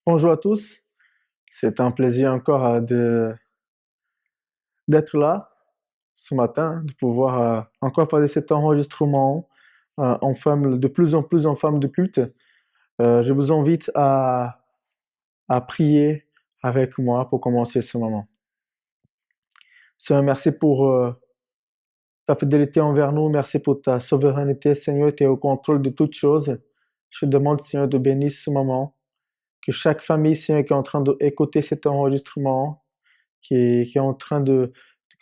Bonjour à tous, c'est un plaisir encore d'être là ce matin, de pouvoir encore faire cet enregistrement de plus en plus en forme de culte. Je vous invite à prier avec moi pour commencer ce moment. Seigneur, merci pour ta fidélité envers nous, merci pour ta souveraineté, Seigneur, tu es au contrôle de toutes choses. Je te demande, Seigneur, de bénir ce moment, que chaque famille, Seigneur, qui est en train d'écouter cet enregistrement, qui est en train qui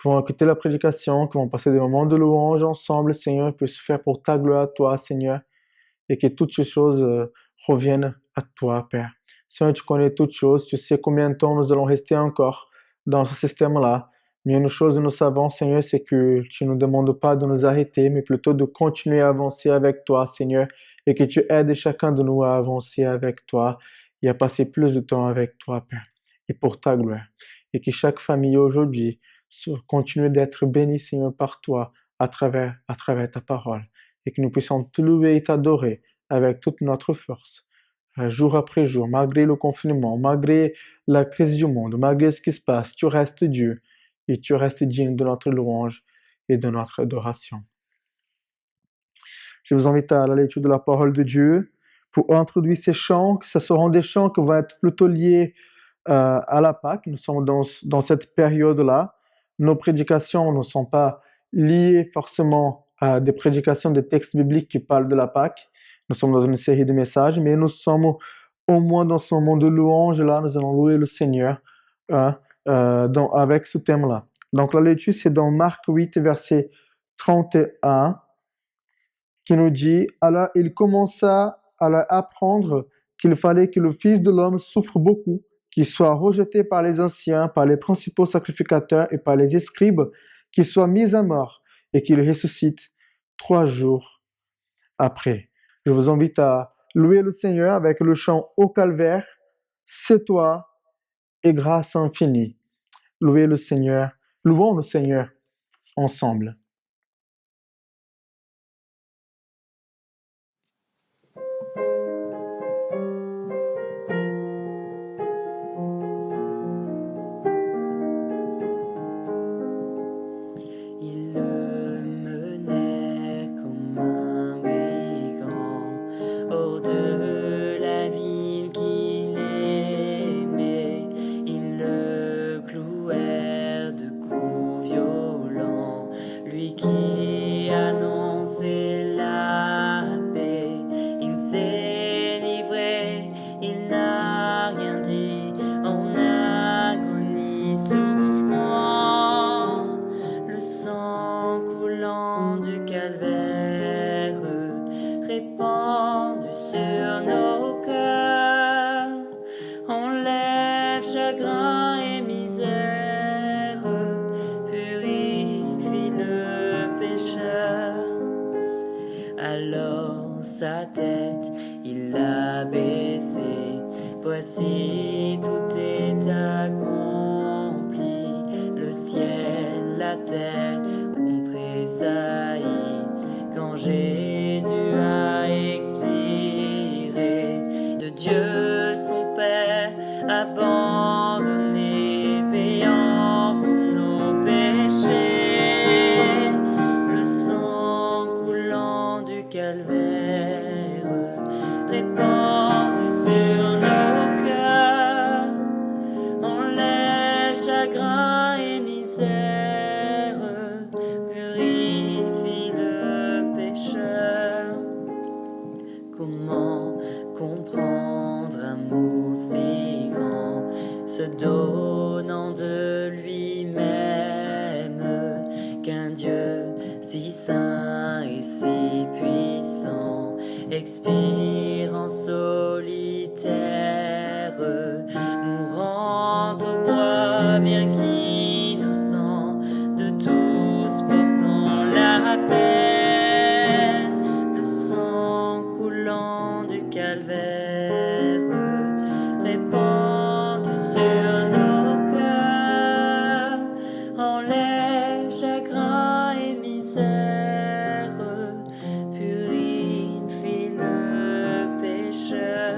vont écouter la prédication, qui vont passer des moments de louange ensemble, Seigneur, puisse faire pour ta gloire, toi, Seigneur, et que toutes ces choses reviennent à toi, Père. Seigneur, tu connais toutes choses, tu sais combien de temps nous allons rester encore dans ce système-là. Mais une chose que nous savons, Seigneur, c'est que tu ne nous demandes pas de nous arrêter, mais plutôt de continuer à avancer avec toi, Seigneur, et que tu aides chacun de nous à avancer avec toi et à passer plus de temps avec toi, Père, et pour ta gloire. Et que chaque famille aujourd'hui continue d'être bénie, Seigneur, par toi, à travers ta parole, et que nous puissions te louer et t'adorer avec toute notre force, jour après jour, malgré le confinement, malgré la crise du monde, malgré ce qui se passe, tu restes Dieu, et tu restes digne de notre louange et de notre adoration. Je vous invite à la lecture de la parole de Dieu pour introduire ces chants. Ce seront des chants qui vont être plutôt liés à la Pâque. Nous sommes dans cette période-là. Nos prédications ne sont pas liées forcément à des prédications des textes bibliques qui parlent de la Pâque. Nous sommes dans une série de messages, mais nous sommes au moins dans ce moment de louange. Là, nous allons louer le Seigneur avec ce thème-là. Donc la lecture, c'est dans Marc 8, verset 31, qui nous dit « Alors il commença à leur apprendre qu'il fallait que le Fils de l'homme souffre beaucoup, qu'il soit rejeté par les anciens, par les principaux sacrificateurs et par les scribes, qu'il soit mis à mort et qu'il ressuscite 3 jours après. » Je vous invite à louer le Seigneur avec le chant « Au calvaire, c'est toi et grâce infinie ». Louez le Seigneur, louons le Seigneur ensemble. Alors sa tête, il l'a baissée. Voici, tout est accompli. Le ciel, la terre ont tressailli quand Jésus a expiré. De Dieu son Père abandonné, payant pour nos péchés. Calvaire répandu sur nos cœurs, enlève chagrin et misère, purifie le pécheur. Comment comprendre un mot si grand, se donnant de lui-même, qu'un Dieu si saint et si puissant expire en solitaire, mourant au bois bien qu'innocent, de tous portant la peine, le sang coulant du calvaire répandu sur nos cœurs, enlève chagrin et misère, purifie le pécheur.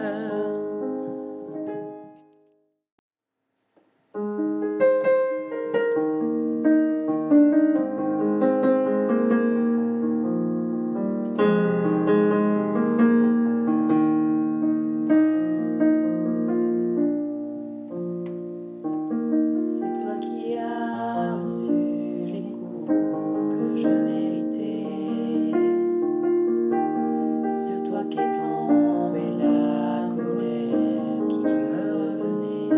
qu'est tombée la colère qui me revenait.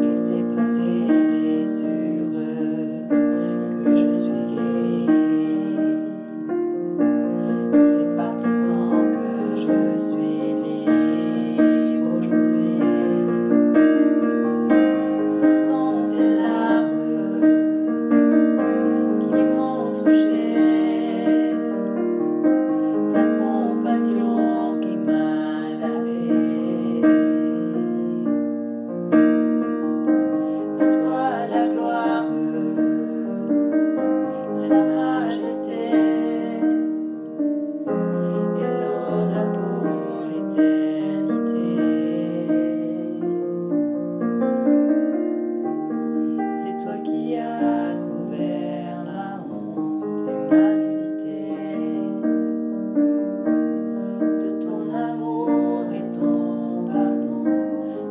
Et c'est par tes blessures que je suis guérie. C'est par ton sang que je suis libre aujourd'hui. Ce sont tes larmes qui m'ont touché, ta compassion qui m'a lavé. À toi la gloire, la majesté et l'honneur pour l'éternité. C'est toi qui as couvert la honte et ma nudité, de ton amour et ton pardon,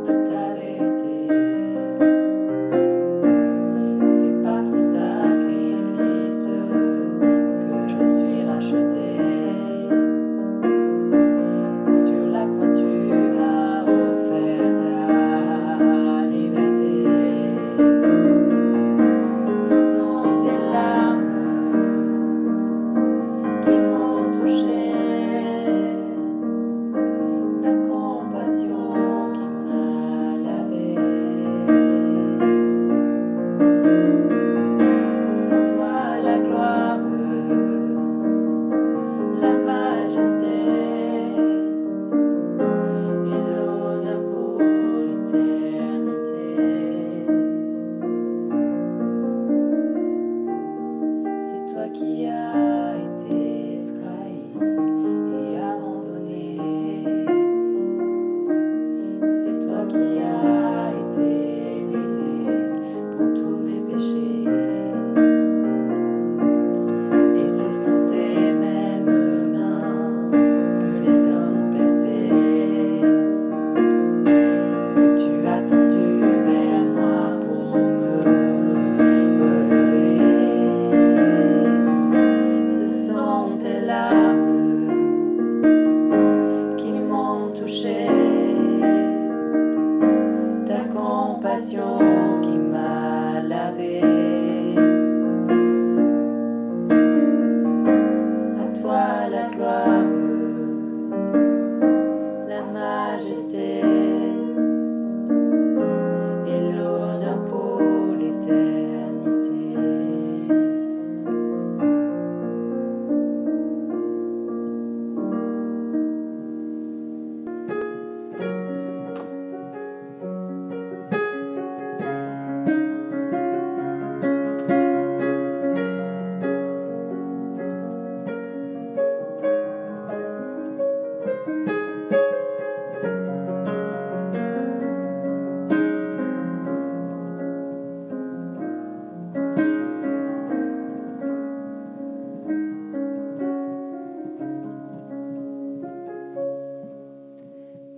de ta vérité. C'est par ton sacrifice que je suis rachetée. Sur la croix tu m'as offert ta liberté. Ce sont tes larmes qui m'ont touché, ta compassion qui m'a lavé. À toi la gloire, la majesté et l'honneur pour l'éternité. C'est toi qui as été trahi et abandonné. C'est toi qui as été brisé pour tous mes péchés. Et ce sont ces mêmes mains que les hommes ont percées, que tu as tendu vers moi pour me relever. Ce sont tes larmes qui m'ont touché, ta compassion qui m'a lavé. À toi la gloire, la majesté et l'honneur pour l'éternité.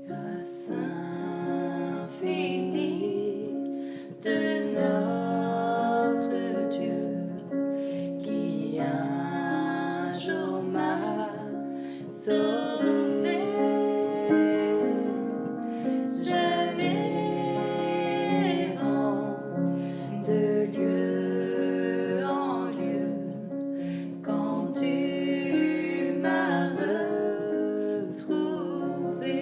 Grâce infinie de notre Dieu qui un jour m'a sauvé. Jamais de lieu en lieu quand tu m'as retrouvé.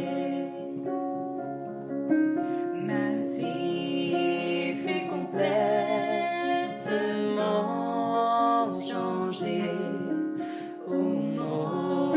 Ma vie fut complètement changée au moment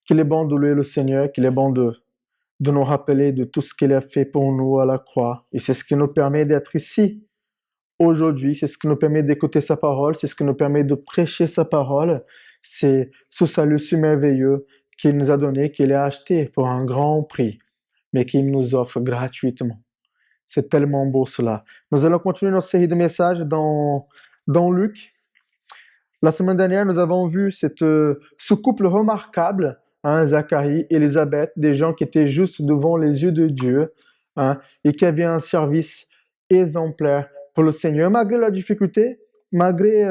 qu'il est bon de louer le Seigneur, qu'il est bon de nous rappeler de tout ce qu'il a fait pour nous à la croix. Et c'est ce qui nous permet d'être ici aujourd'hui, c'est ce qui nous permet d'écouter sa parole, c'est ce qui nous permet de prêcher sa parole. C'est ce salut si merveilleux qu'il nous a donné, qu'il a acheté pour un grand prix, mais qu'il nous offre gratuitement. C'est tellement beau cela. Nous allons continuer notre série de messages dans Luc. La semaine dernière, nous avons vu ce couple remarquable, hein, Zacharie et Élisabeth, des gens qui étaient juste devant les yeux de Dieu, hein, et qui avaient un service exemplaire pour le Seigneur, malgré la difficulté, malgré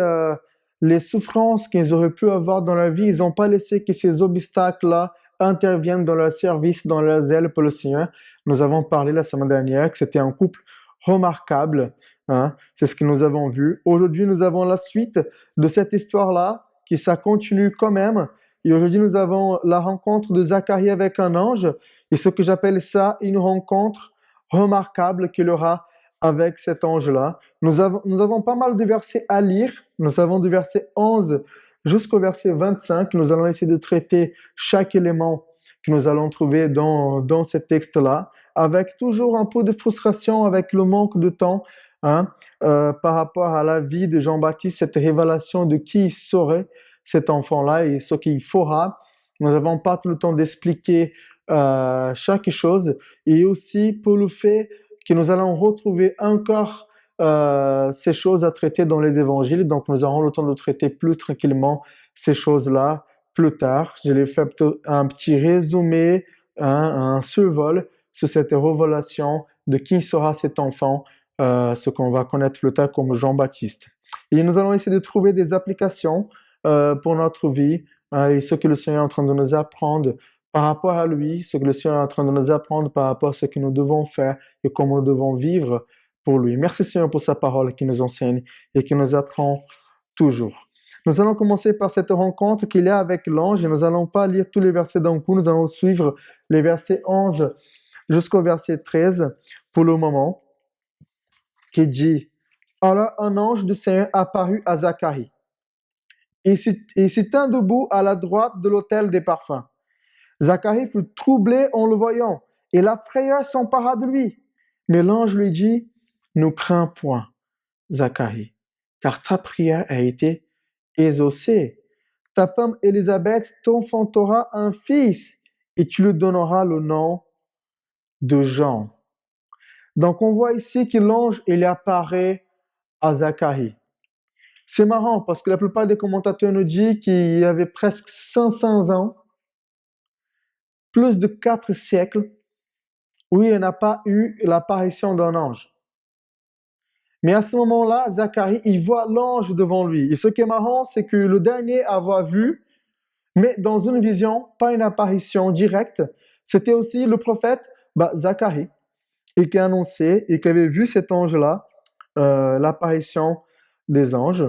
les souffrances qu'ils auraient pu avoir dans leur vie. Ils n'ont pas laissé que ces obstacles-là interviennent dans leur service, dans leur zèle pour le Seigneur. Nous avons parlé la semaine dernière que c'était un couple remarquable, hein, c'est ce que nous avons vu. Aujourd'hui, nous avons la suite de cette histoire-là, qui ça continue quand même. Et aujourd'hui, nous avons la rencontre de Zacharie avec un ange, et ce que j'appelle ça une rencontre remarquable qu'il aura avec cet ange-là. Nous avons pas mal de versets à lire. Nous avons du verset 11 jusqu'au verset 25. Nous allons essayer de traiter chaque élément que nous allons trouver dans ce texte-là, avec toujours un peu de frustration, avec le manque de temps, hein, par rapport à la vie de Jean-Baptiste, cette révélation de qui il serait cet enfant-là et ce qu'il fera. Nous n'avons pas tout le temps d'expliquer chaque chose, et aussi pour le fait que nous allons retrouver encore ces choses à traiter dans les évangiles, donc nous aurons le temps de traiter plus tranquillement ces choses-là plus tard. Je vais faire un petit résumé, un survol sur cette révélation de qui sera cet enfant, ce qu'on va connaître plus tard comme Jean-Baptiste. Et nous allons essayer de trouver des applications pour notre vie, et ce que le Seigneur est en train de nous apprendre par rapport à lui, ce que le Seigneur est en train de nous apprendre par rapport à ce que nous devons faire et comment nous devons vivre pour lui. Merci Seigneur pour sa parole qui nous enseigne et qui nous apprend toujours. Nous allons commencer par cette rencontre qu'il y a avec l'ange, et nous n'allons pas lire tous les versets d'un coup, nous allons suivre les versets 11 jusqu'au verset 13 pour le moment, qui dit « Alors un ange du Seigneur apparut à Zacharie, et il s'y tint debout à la droite de l'autel des parfums. Zacharie fut troublé en le voyant, et la frayeur s'empara de lui. Mais l'ange lui dit, « Ne crains point, Zacharie, car ta prière a été exaucée. Ta femme Élisabeth t'enfantera un fils, et tu lui donneras le nom de Jean. » Donc on voit ici que l'ange, il apparaît à Zacharie. C'est marrant parce que la plupart des commentateurs nous disent qu'il y avait presque 500 ans, plus de 4 siècles, où il n'a pas eu l'apparition d'un ange. Mais à ce moment-là, Zacharie, il voit l'ange devant lui. Et ce qui est marrant, c'est que le dernier à avoir vu, mais dans une vision, pas une apparition directe, c'était aussi le prophète Zacharie, et qui a annoncé, et qui avait vu cet ange-là, l'apparition des anges.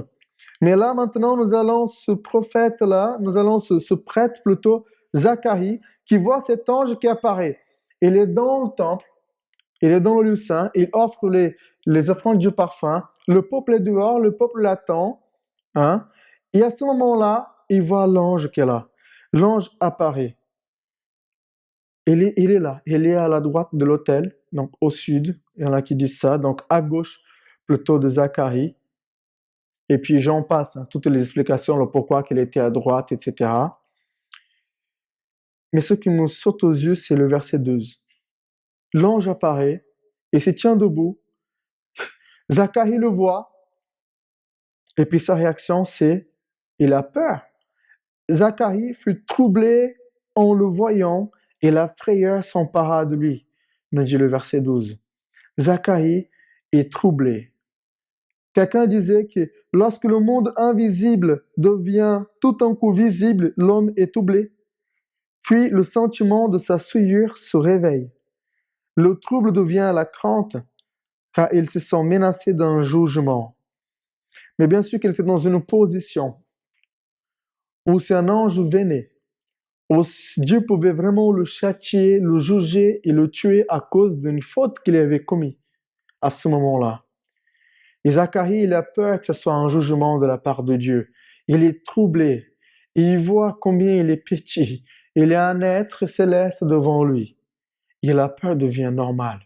Mais là, maintenant, nous allons ce prophète-là, nous allons ce prêtre plutôt, Zacharie, qui voit cet ange qui apparaît. Il est dans le temple, il est dans le lieu saint, il offre les offrandes du parfum, le peuple est dehors, le peuple l'attend, hein? Et à ce moment-là, il voit l'ange qui est là. L'ange apparaît. Il est là, il est à la droite de l'autel, donc au sud, il y en a qui disent ça, donc à gauche plutôt de Zacharie. Et puis j'en passe, hein, toutes les explications, le pourquoi qu'il était à droite, etc. Mais ce qui nous saute aux yeux, c'est le verset 12. L'ange apparaît et se tient debout. Zacharie le voit. Et puis sa réaction, c'est, il a peur. Zacharie fut troublé en le voyant et la frayeur s'empara de lui, nous dit le verset 12. Zacharie est troublé. Quelqu'un disait que lorsque le monde invisible devient tout un coup visible, l'homme est troublé. Puis le sentiment de sa souillure se réveille. Le trouble devient la crainte, car il se sent menacé d'un jugement. Mais bien sûr qu'il était dans une position où si un ange venait, où Dieu pouvait vraiment le châtier, le juger et le tuer à cause d'une faute qu'il avait commise à ce moment-là. Et Zacharie, il a peur que ce soit un jugement de la part de Dieu. Il est troublé. Et il voit combien il est petit. il y a un être céleste devant lui. Et la peur devient normale.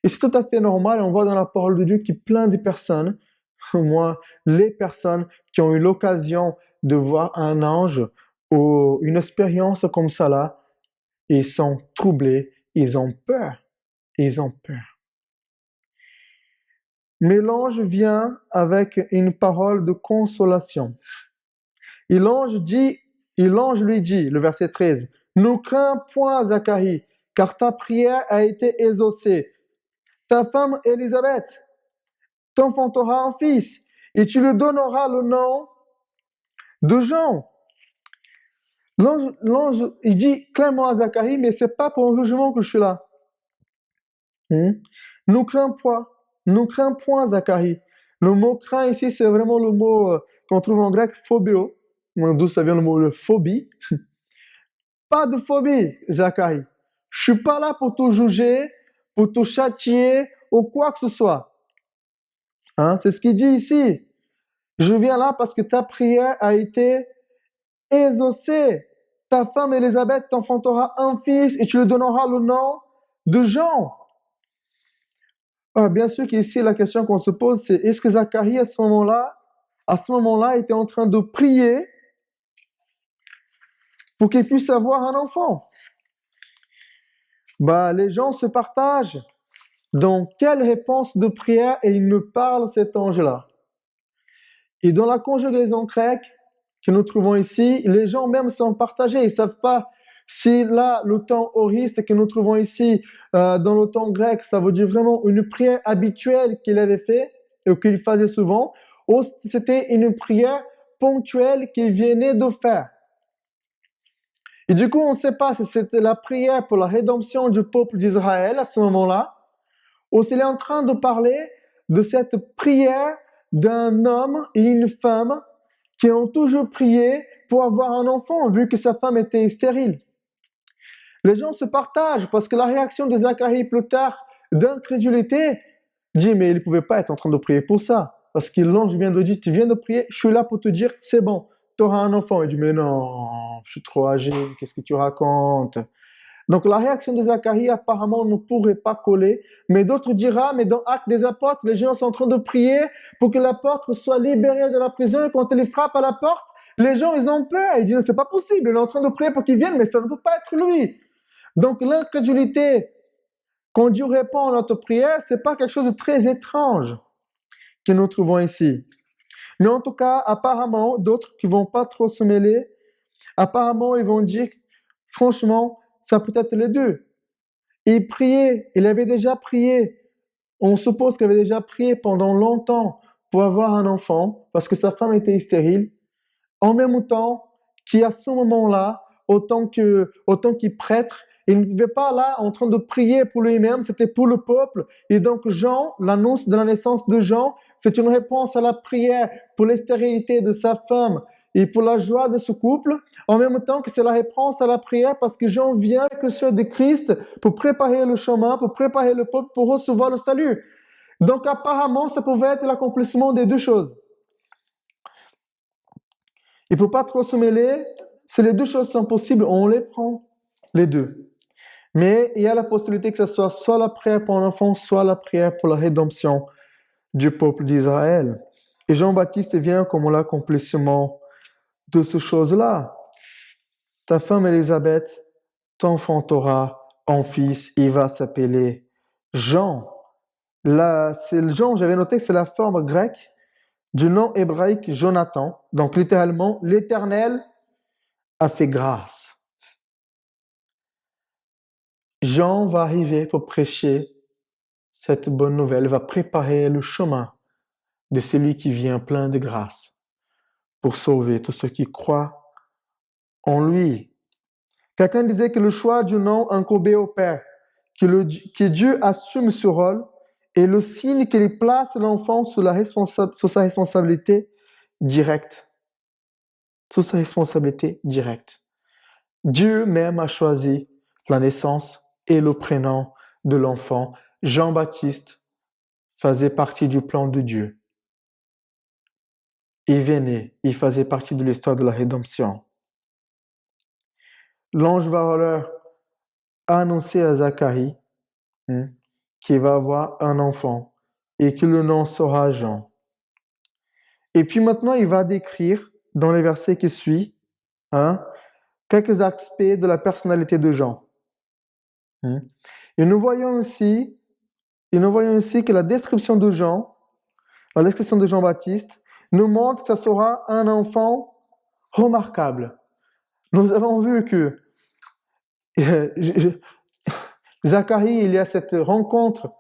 Et c'est tout à fait normal, on voit dans la parole de Dieu qu'il y a plein de personnes, moi, les personnes qui ont eu l'occasion de voir un ange ou une expérience comme ça là, ils sont troublés, ils ont peur, ils ont peur. Mais l'ange vient avec une parole de consolation. Et l'ange lui dit, le verset 13, « Ne crains point, Zacharie, car ta prière a été exaucée. Ta femme Élisabeth t'enfantera un fils, et tu lui donneras le nom de Jean. » L'ange, il dit clairement à Zacharie, mais c'est pas pour un jugement que je suis là. Ne crains point, Zacharie. Le mot craint ici, c'est vraiment le mot qu'on trouve en grec phobio, d'où ça vient le mot phobie. Pas de phobie, Zacharie. Je suis pas là pour te juger, pour te châtier ou quoi que ce soit. C'est ce qu'il dit ici. Je viens là parce que ta prière a été exaucée. Ta femme Élisabeth t'enfantera un fils et tu lui donneras le nom de Jean. Bien sûr qu'ici, la question qu'on se pose, c'est est-ce que Zacharie, à ce moment-là, était en train de prier pour qu'il puisse avoir un enfant? Les gens se partagent dans quelle réponse de prière et il nous parle cet ange-là. Et dans la conjugaison grecque que nous trouvons ici, les gens même sont partagés. Ils ne savent pas si là, le temps aoriste que nous trouvons ici, dans le temps grec, ça veut dire vraiment une prière habituelle qu'il avait fait, ou qu'il faisait souvent, ou c'était une prière ponctuelle qu'il venait de faire. Et du coup, on ne sait pas si c'était la prière pour la rédemption du peuple d'Israël à ce moment-là, ou s'il est en train de parler de cette prière d'un homme et une femme qui ont toujours prié pour avoir un enfant, vu que sa femme était stérile. Les gens se partagent parce que la réaction de Zacharie plus tard d'incrédulité dit mais il ne pouvait pas être en train de prier pour ça. Parce que l'ange vient de dire, tu viens de prier, je suis là pour te dire, c'est bon, tu auras un enfant. Il dit mais non, je suis trop âgé, qu'est-ce que tu racontes? Donc la réaction de Zacharie apparemment ne pourrait pas coller, mais d'autres diront, mais dans Actes des Apôtres, les gens sont en train de prier pour que l'apôtre soit libéré de la prison et quand il frappe à la porte, les gens ils ont peur, ils disent c'est pas possible, il est en train de prier pour qu'il vienne, mais ça ne peut pas être lui. Donc l'incrédulité, quand Dieu répond à notre prière, c'est pas quelque chose de très étrange que nous trouvons ici. Mais en tout cas, apparemment, d'autres qui vont pas trop se mêler, apparemment ils vont dire, franchement, ça peut être les deux. Il priait, il avait déjà prié. On suppose qu'il avait déjà prié pendant longtemps pour avoir un enfant, parce que sa femme était stérile. En même temps, qu'à ce moment-là, autant qu'il prêtre, il ne vivait pas là en train de prier pour lui-même, c'était pour le peuple. Et donc Jean, l'annonce de la naissance de Jean, c'est une réponse à la prière pour la stérilité de sa femme et pour la joie de ce couple, en même temps que c'est la réponse à la prière parce que Jean vient que ceux de Christ pour préparer le chemin, pour préparer le peuple pour recevoir le salut. Donc apparemment, ça pouvait être l'accomplissement des deux choses. Il ne faut pas trop se mêler, si les deux choses sont possibles, on les prend, les deux. Mais il y a la possibilité que ce soit la prière pour l'enfant, soit la prière pour la rédemption du peuple d'Israël. Et Jean-Baptiste vient comme l'accomplissement de ces choses-là. Ta femme Élisabeth t'enfantera un fils, il va s'appeler Jean. Là, c'est Jean, j'avais noté que c'est la forme grecque du nom hébraïque Jonathan. Donc littéralement, l'Éternel a fait grâce. Jean va arriver pour prêcher cette bonne nouvelle, va préparer le chemin de celui qui vient plein de grâce pour sauver tous ceux qui croient en lui. Quelqu'un disait que le choix du nom incombait au Père, que Dieu assume ce rôle et le signe qu'il place l'enfant sous sa responsabilité directe. Sous sa responsabilité directe. Dieu même a choisi la naissance et le prénom de l'enfant. Jean-Baptiste faisait partie du plan de Dieu. Il venait, il faisait partie de l'histoire de la rédemption. l'ange va leur annoncer à Zacharie hein, qu'il va avoir un enfant et que le nom sera Jean. Et puis maintenant, il va décrire dans les versets qui suivent hein, quelques aspects de la personnalité de Jean. Hein. Et nous voyons aussi que la description de Jean-Baptiste, nous montre que ce sera un enfant remarquable. Nous avons vu que Zacharie, il y a cette rencontre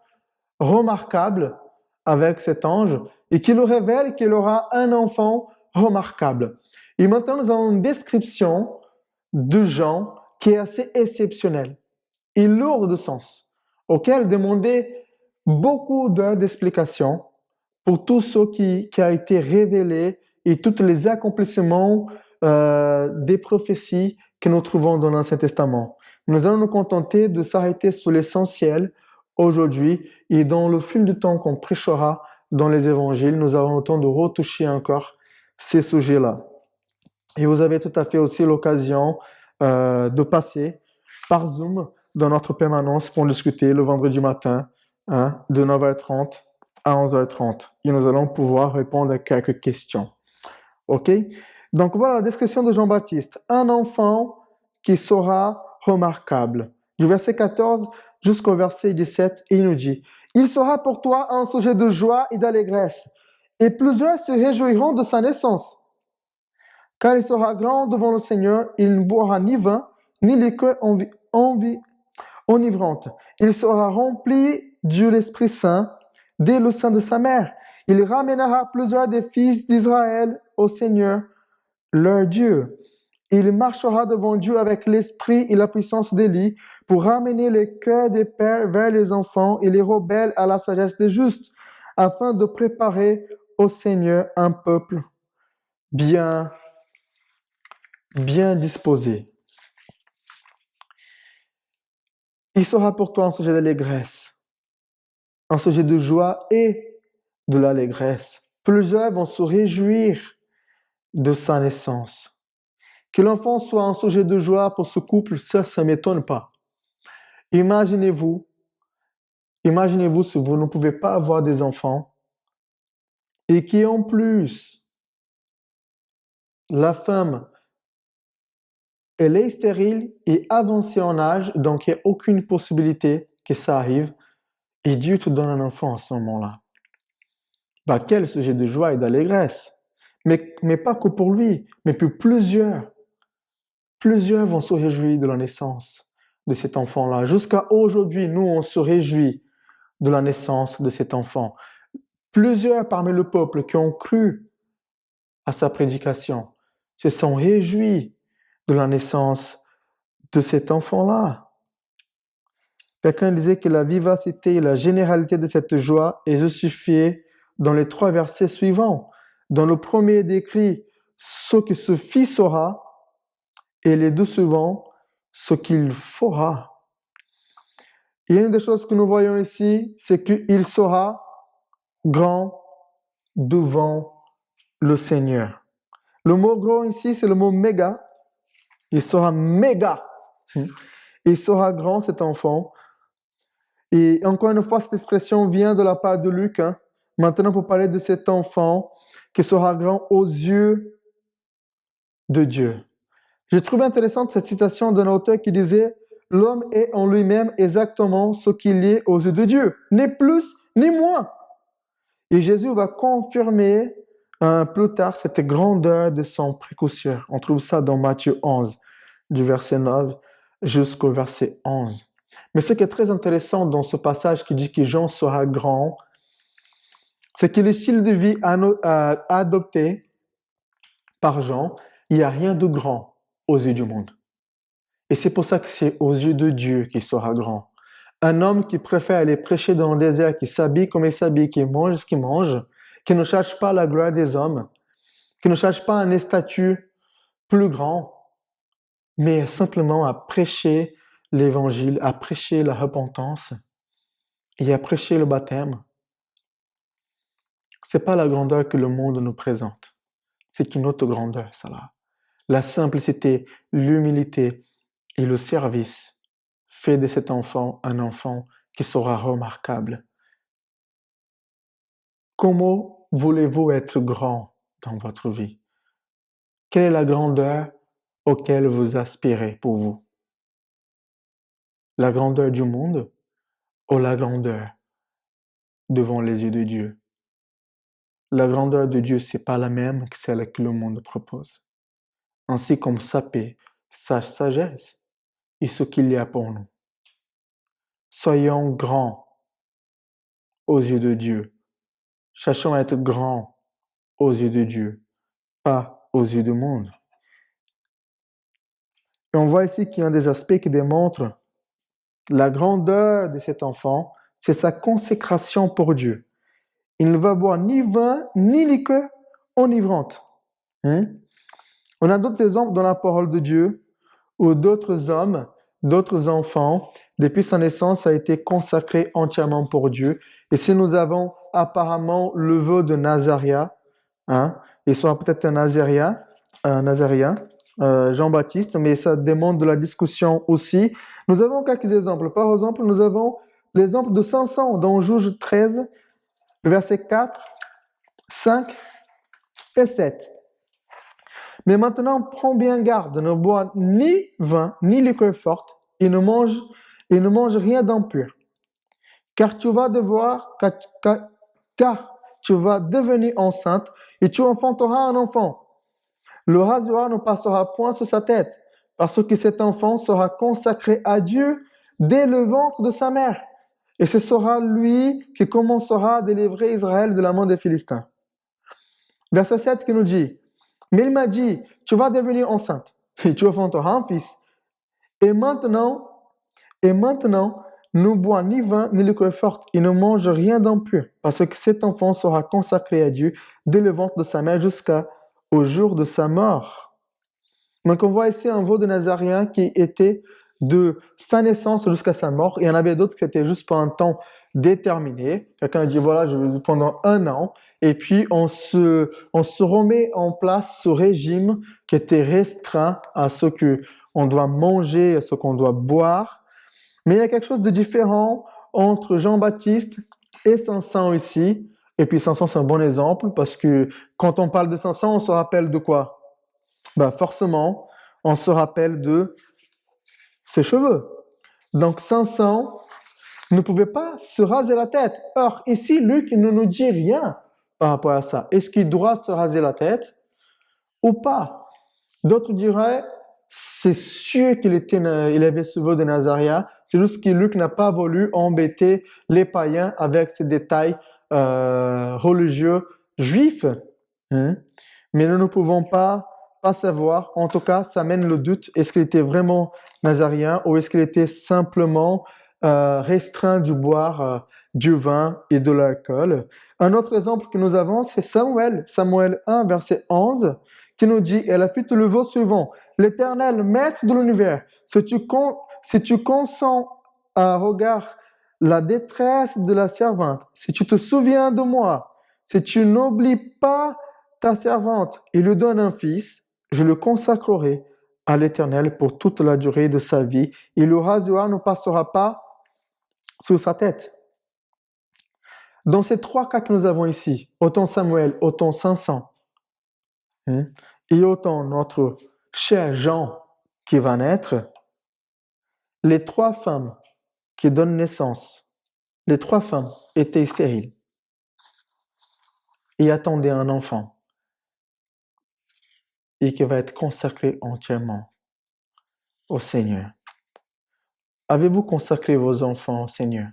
remarquable avec cet ange et qui nous révèle qu'il aura un enfant remarquable. Et maintenant, nous avons une description de Jean qui est assez exceptionnelle et lourde de sens, auquel demandait beaucoup d'heures d'explication pour tout ce qui a été révélé et tous les accomplissements des prophéties que nous trouvons dans l'Ancien Testament. Nous allons nous contenter de s'arrêter sur l'essentiel aujourd'hui et dans le fil du temps qu'on prêchera dans les évangiles, nous aurons le temps de retoucher encore ces sujets-là. Et vous avez tout à fait aussi l'occasion de passer par Zoom dans notre permanence pour discuter le vendredi matin hein, de 9h30 à 11h30. Et nous allons pouvoir répondre à quelques questions. OK? Donc voilà la description de Jean-Baptiste. Un enfant qui sera remarquable. Du verset 14 jusqu'au verset 17, et il nous dit « Il sera pour toi un sujet de joie et d'allégresse, et plusieurs se réjouiront de sa naissance. Car il sera grand devant le Seigneur, il ne boira ni vin, ni liqueur enivrante. Il sera rempli de l'Esprit Saint dès le sein de sa mère. Il ramènera plusieurs des fils d'Israël au Seigneur, leur Dieu. Il marchera devant Dieu avec l'esprit et la puissance d'Élie pour ramener les cœurs des pères vers les enfants et les rebelles à la sagesse des justes, afin de préparer au Seigneur un peuple bien disposé. Il sera pour toi un sujet d'allégresse, un sujet de joie et de l'allégresse. Plusieurs vont se réjouir de sa naissance. Que l'enfant soit un sujet de joie pour ce couple, ça ne m'étonne pas. Imaginez-vous si vous ne pouvez pas avoir des enfants et qui en plus, la femme, elle est stérile et avancée en âge, donc il n'y a aucune possibilité que ça arrive, et Dieu te donne un enfant à ce moment-là. Bah, quel sujet de joie et d'allégresse. Mais pas que pour lui, mais pour plusieurs. Plusieurs vont se réjouir de la naissance de cet enfant-là. Jusqu'à aujourd'hui, nous, on se réjouit de la naissance de cet enfant. Plusieurs parmi le peuple qui ont cru à sa prédication se sont réjouis de la naissance de cet enfant-là. Quelqu'un disait que la vivacité et la généralité de cette joie est justifiée dans les 3 versets suivants. Dans le premier décrit ce que ce fils aura, et les 2 suivants, ce qu'il fera. Et une des choses que nous voyons ici, c'est qu'il sera grand devant le Seigneur. Le mot grand ici, c'est le mot méga. Il sera méga. Il sera grand, cet enfant. Et encore une fois, cette expression vient de la part de Luc. Maintenant, pour parler de cet enfant qui sera grand aux yeux de Dieu. J'ai trouvé intéressante cette citation d'un auteur qui disait « L'homme est en lui-même exactement ce qu'il est aux yeux de Dieu, ni plus ni moins. » Et Jésus va confirmer plus tard cette grandeur de son précurseur. On trouve ça dans Matthieu 11, du verset 9 jusqu'au verset 11. Mais ce qui est très intéressant dans ce passage qui dit que Jean sera grand, c'est que le style de vie adopté par Jean, il n'y a rien de grand aux yeux du monde. Et c'est pour ça que c'est aux yeux de Dieu qu'il sera grand. Un homme qui préfère aller prêcher dans le désert, qui s'habille comme il s'habille, qui mange ce qu'il mange, qui ne cherche pas la gloire des hommes, qui ne cherche pas un statut plus grand, mais simplement à prêcher l'évangile, à prêcher la repentance et à prêcher le baptême. C'est pas la grandeur que le monde nous présente. C'est une autre grandeur, ça là. La simplicité, l'humilité et le service fait de cet enfant un enfant qui sera remarquable. Comment voulez-vous être grand dans votre vie? Quelle est la grandeur auquel vous aspirez pour vous? La grandeur du monde ou la grandeur devant les yeux de Dieu? La grandeur de Dieu, c'est pas la même que celle que le monde propose. Ainsi comme sa paix, sa sagesse et ce qu'il y a pour nous. Soyons grands aux yeux de Dieu. Cherchons à être grands aux yeux de Dieu, pas aux yeux du monde. Et on voit ici qu'il y a un des aspects qui démontre la grandeur de cet enfant, c'est sa consécration pour Dieu. Il ne va boire ni vin, ni liqueur enivrante. On a d'autres exemples dans la parole de Dieu où d'autres hommes, d'autres enfants, depuis sa naissance, a été consacré entièrement pour Dieu. Et si nous avons apparemment le vœu de Nazaria, il sera peut-être un Nazaréen, Jean-Baptiste, mais ça demande de la discussion aussi. Nous avons quelques exemples. Par exemple, nous avons l'exemple de Samson dans Juge 13, versets 4, 5 et 7. Mais maintenant, prends bien garde, ne bois ni vin, ni liqueur forte, et ne mange rien d'impur. Car tu vas devenir enceinte, et tu enfanteras un enfant. Le rasoir ne passera point sur sa tête, parce que cet enfant sera consacré à Dieu dès le ventre de sa mère. Et ce sera lui qui commencera à délivrer Israël de la main des Philistins. Verset 7 qui nous dit, mais il m'a dit, tu vas devenir enceinte, et tu enfanteras un fils. Et maintenant, ne bois ni vin, ni liqueur forte, et ne mange rien d'impur, parce que cet enfant sera consacré à Dieu dès le ventre de sa mère jusqu'au jour de sa mort. Donc on voit ici un vœu de Nazaréen qui était de sa naissance jusqu'à sa mort. Il y en avait d'autres qui étaient juste pour un temps déterminé. Quelqu'un dit, voilà, je vais pendant 1 an. Et puis, on se remet en place ce régime qui était restreint à ce qu'on doit manger, à ce qu'on doit boire. Mais il y a quelque chose de différent entre Jean-Baptiste et Samson ici. Et puis, Samson, c'est un bon exemple parce que quand on parle de Samson, on se rappelle de quoi? Forcément, on se rappelle de ses cheveux. Donc, Samson ne pouvait pas se raser la tête. Or, ici, Luc ne nous dit rien par rapport à ça. Est-ce qu'il doit se raser la tête ou pas? D'autres diraient, c'est sûr qu'il avait ce vœu de Nazaréa, c'est juste que Luc n'a pas voulu embêter les païens avec ces détails religieux juifs. Mais nous ne pouvons pas savoir. En tout cas, ça mène le doute. Est-ce qu'il était vraiment nazaréen ou est-ce qu'il était simplement restreint de boire du vin et de l'alcool? Un autre exemple que nous avons, c'est Samuel 1, verset 11, qui nous dit, elle a fait le vœu suivant, l'Éternel, maître de l'univers, si tu consens à regarder la détresse de la servante, si tu te souviens de moi, si tu n'oublies pas ta servante et lui donnes un fils, je le consacrerai à l'Éternel pour toute la durée de sa vie, et le rasoir ne passera pas sur sa tête. Dans ces 3 cas que nous avons ici, autant Samuel, autant Samson, et autant notre cher Jean qui va naître, les 3 femmes qui donnent naissance, les 3 femmes étaient stériles et attendaient un enfant et qui va être consacré entièrement au Seigneur. Avez-vous consacré vos enfants au Seigneur?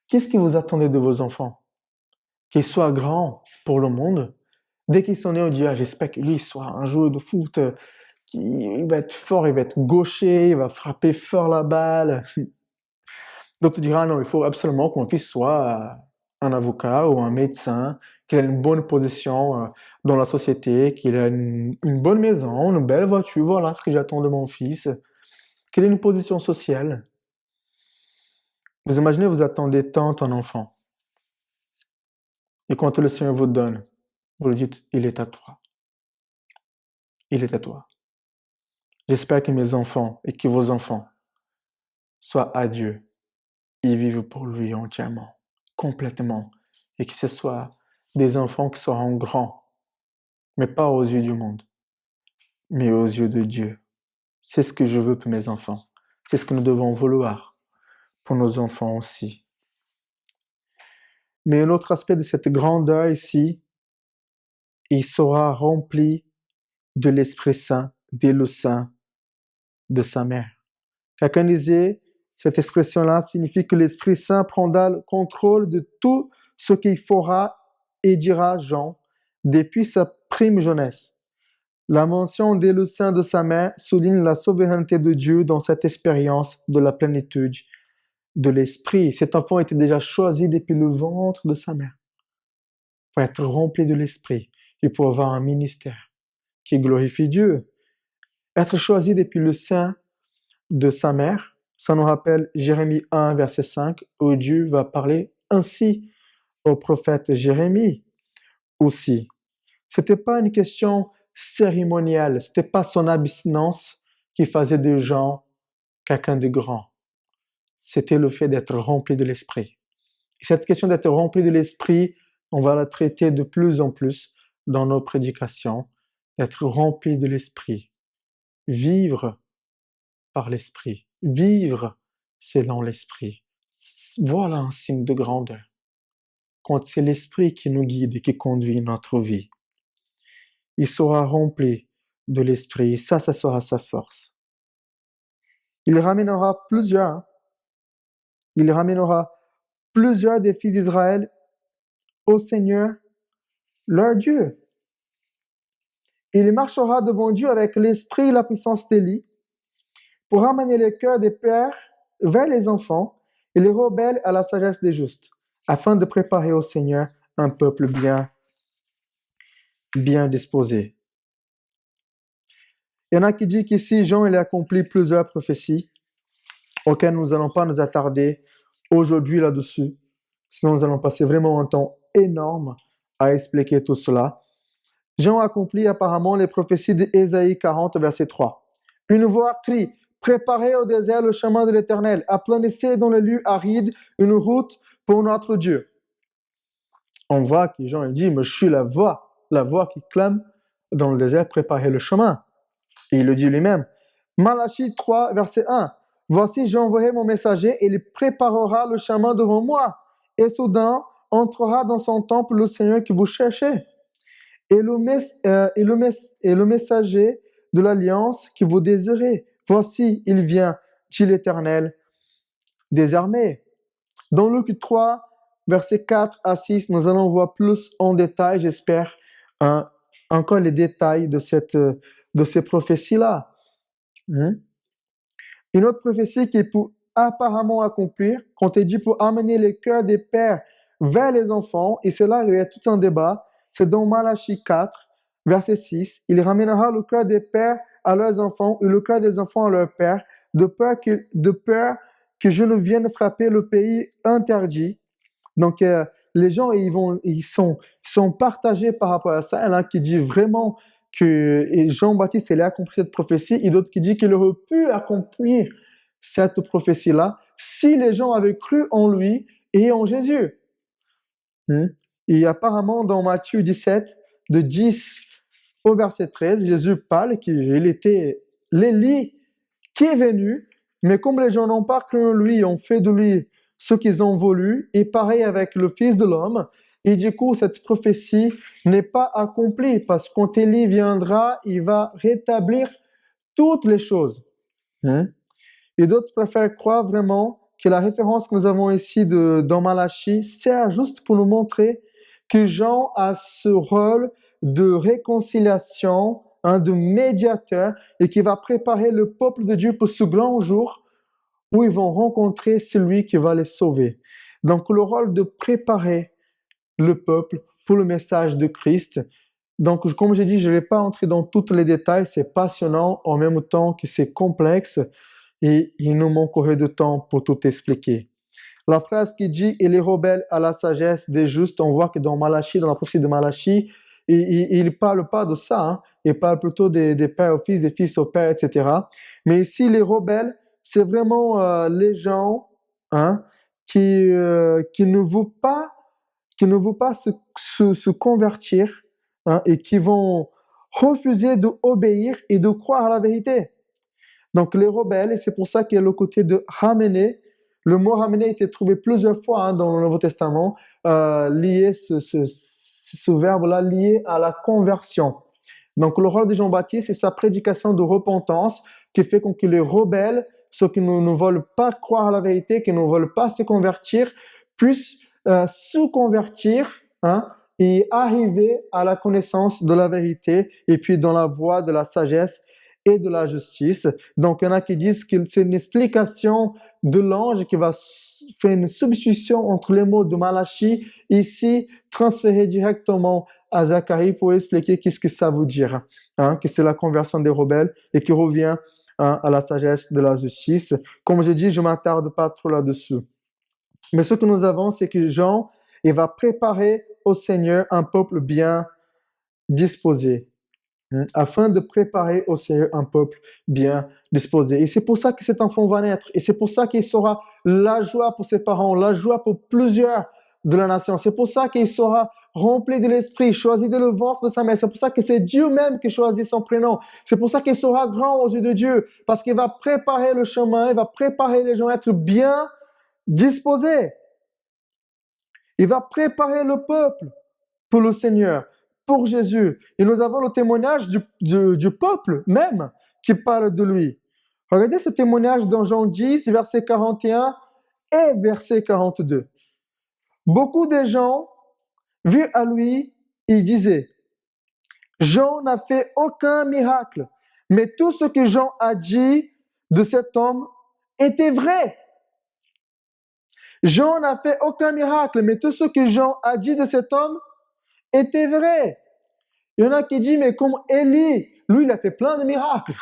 Qu'est-ce que vous attendez de vos enfants? Qu'ils soient grands pour le monde? Dès qu'ils sont nés, on dit, j'espère que lui soit un joueur de foot, il va être fort, il va être gaucher, il va frapper fort la balle. Donc tu diras, non, il faut absolument que mon fils soit un avocat ou un médecin, qu'il ait une bonne position dans la société, qu'il ait une bonne maison, une belle voiture, voilà ce que j'attends de mon fils, qu'il ait une position sociale. Vous imaginez, vous attendez tant un enfant. Et quand le Seigneur vous donne, vous lui dites, il est à toi. Il est à toi. J'espère que mes enfants et que vos enfants soient à Dieu et vivent pour lui entièrement, complètement, et que ce soient des enfants qui seront grands, mais pas aux yeux du monde, mais aux yeux de Dieu. C'est ce que je veux pour mes enfants. C'est ce que nous devons vouloir pour nos enfants aussi. Mais un autre aspect de cette grandeur ici, il sera rempli de l'Esprit Saint dès le sein de sa mère. Quelqu'un disait, cette expression-là signifie que l'Esprit Saint prendra le contrôle de tout ce qu'il fera et dira Jean depuis sa prime jeunesse. La mention dès le sein de sa mère souligne la souveraineté de Dieu dans cette expérience de la plénitude de l'Esprit. Cet enfant était déjà choisi depuis le ventre de sa mère pour être rempli de l'Esprit et pour avoir un ministère qui glorifie Dieu. Être choisi depuis le sein de sa mère, ça nous rappelle Jérémie 1, verset 5, où Dieu va parler ainsi au prophète Jérémie aussi. C'était pas une question cérémoniale, c'était pas son abstinence qui faisait de Jean quelqu'un de grand. C'était le fait d'être rempli de l'Esprit. Et cette question d'être rempli de l'Esprit, on va la traiter de plus en plus dans nos prédications, d'être rempli de l'Esprit. Vivre par l'Esprit. Vivre selon l'Esprit. Voilà un signe de grandeur. Quand c'est l'Esprit qui nous guide et qui conduit notre vie. Il sera rempli de l'Esprit. Ça sera sa force. Il ramènera plusieurs des fils d'Israël au Seigneur, leur Dieu. Il marchera devant Dieu avec l'esprit et la puissance d'Élie pour ramener les cœurs des pères vers les enfants et les rebelles à la sagesse des justes, afin de préparer au Seigneur un peuple bien disposé. Il y en a qui disent qu'ici, Jean il a accompli plusieurs prophéties auxquelles nous n'allons pas nous attarder aujourd'hui là-dessus. Sinon, nous allons passer vraiment un temps énorme à expliquer tout cela. Jean accomplit apparemment les prophéties d'Ésaïe 40, verset 3. Une voix crie, préparez au désert le chemin de l'Éternel, aplanissez dans les lieux arides une route pour notre Dieu. On voit que Jean dit, mais je suis la voix qui clame dans le désert, préparez le chemin. Et il le dit lui-même. Malachie 3, verset 1. Voici, j'enverrai mon messager et il préparera le chemin devant moi. Et soudain, entrera dans son temple le Seigneur que vous cherchez. Et le messager de l'alliance que vous désirez. Voici, il vient, dit l'Éternel des armées. Dans Luc 3, versets 4 à 6, nous allons voir plus en détail, j'espère, encore les détails de ces prophéties-là. Une autre prophétie qui est pour apparemment accomplir, quand il dit pour amener les cœurs des pères vers les enfants, et c'est là qu'il y a tout un débat, c'est dans Malachie 4, verset 6, il ramènera le cœur des pères à leurs enfants et le cœur des enfants à leurs pères, de peur que je ne vienne frapper le pays interdit. Donc, les gens, ils sont partagés par rapport à ça. Il y en a qui dit vraiment que Jean-Baptiste, il a accompli cette prophétie, et d'autres qui disent qu'il aurait pu accomplir cette prophétie-là si les gens avaient cru en lui et en Jésus. Et apparemment, dans Matthieu 17, de 10 au verset 13, Jésus parle qu'il était l'Élie qui est venu, mais comme les gens n'ont pas cru en lui, ont fait de lui ce qu'ils ont voulu, et pareil avec le Fils de l'homme, et du coup, cette prophétie n'est pas accomplie, parce que quand Élie viendra, il va rétablir toutes les choses. Et d'autres préfèrent croire vraiment que la référence que nous avons ici dans Malachie sert juste pour nous montrer que Jean a ce rôle de réconciliation, de médiateur, et qui va préparer le peuple de Dieu pour ce grand jour où ils vont rencontrer celui qui va les sauver. Donc le rôle de préparer le peuple pour le message de Christ. Donc comme j'ai dit, je ne vais pas entrer dans tous les détails, c'est passionnant en même temps que c'est complexe et il nous manquerait de temps pour tout expliquer. La phrase qui dit « Et les rebelles à la sagesse des justes », on voit que dans Malachie, dans la prophétie de Malachie, il ne parle pas de ça, hein. Il parle plutôt des pères aux fils, des fils aux pères, etc. Mais ici, les rebelles, c'est vraiment les gens, hein, qui ne vont pas, se convertir, hein, et qui vont refuser d'obéir et de croire à la vérité. Donc les rebelles, et c'est pour ça qu'il y a le côté de ramener. Le mot ramener a été trouvé plusieurs fois, hein, dans le Nouveau Testament, lié, ce verbe-là lié à la conversion. Donc le rôle de Jean-Baptiste, c'est sa prédication de repentance qui fait que les rebelles, ceux qui ne veulent pas croire à la vérité, qui ne veulent pas se convertir, puissent se convertir, hein, et arriver à la connaissance de la vérité et puis dans la voie de la sagesse et de la justice. Donc, il y en a qui disent que c'est une explication de l'ange qui va faire une substitution entre les mots de Malachie, ici, transféré directement à Zacharie pour expliquer qu'est-ce que ça veut dire, hein, que c'est la conversion des rebelles et qui revient, hein, à la sagesse de la justice. Comme je dis, je ne m'attarde pas trop là-dessus. Mais ce que nous avons, c'est que Jean, il va préparer au Seigneur un peuple bien disposé, afin de préparer au Seigneur un peuple bien disposé. Et c'est pour ça que cet enfant va naître. Et c'est pour ça qu'il sera la joie pour ses parents, la joie pour plusieurs de la nation. C'est pour ça qu'il sera rempli de l'esprit, choisi de le ventre de sa mère. C'est pour ça que c'est Dieu même qui choisit son prénom. C'est pour ça qu'il sera grand aux yeux de Dieu, parce qu'il va préparer le chemin, il va préparer les gens à être bien disposés. Il va préparer le peuple pour le Seigneur, pour Jésus. Et nous avons le témoignage du peuple même qui parle de lui. Regardez ce témoignage dans Jean 10, verset 41 et verset 42. Beaucoup de gens virent à lui et disaient, Jean n'a fait aucun miracle, mais tout ce que Jean a dit de cet homme était vrai. Jean n'a fait aucun miracle, mais tout ce que Jean a dit de cet homme était vrai. Il y en a qui disent, mais comme Élie, lui, il a fait plein de miracles.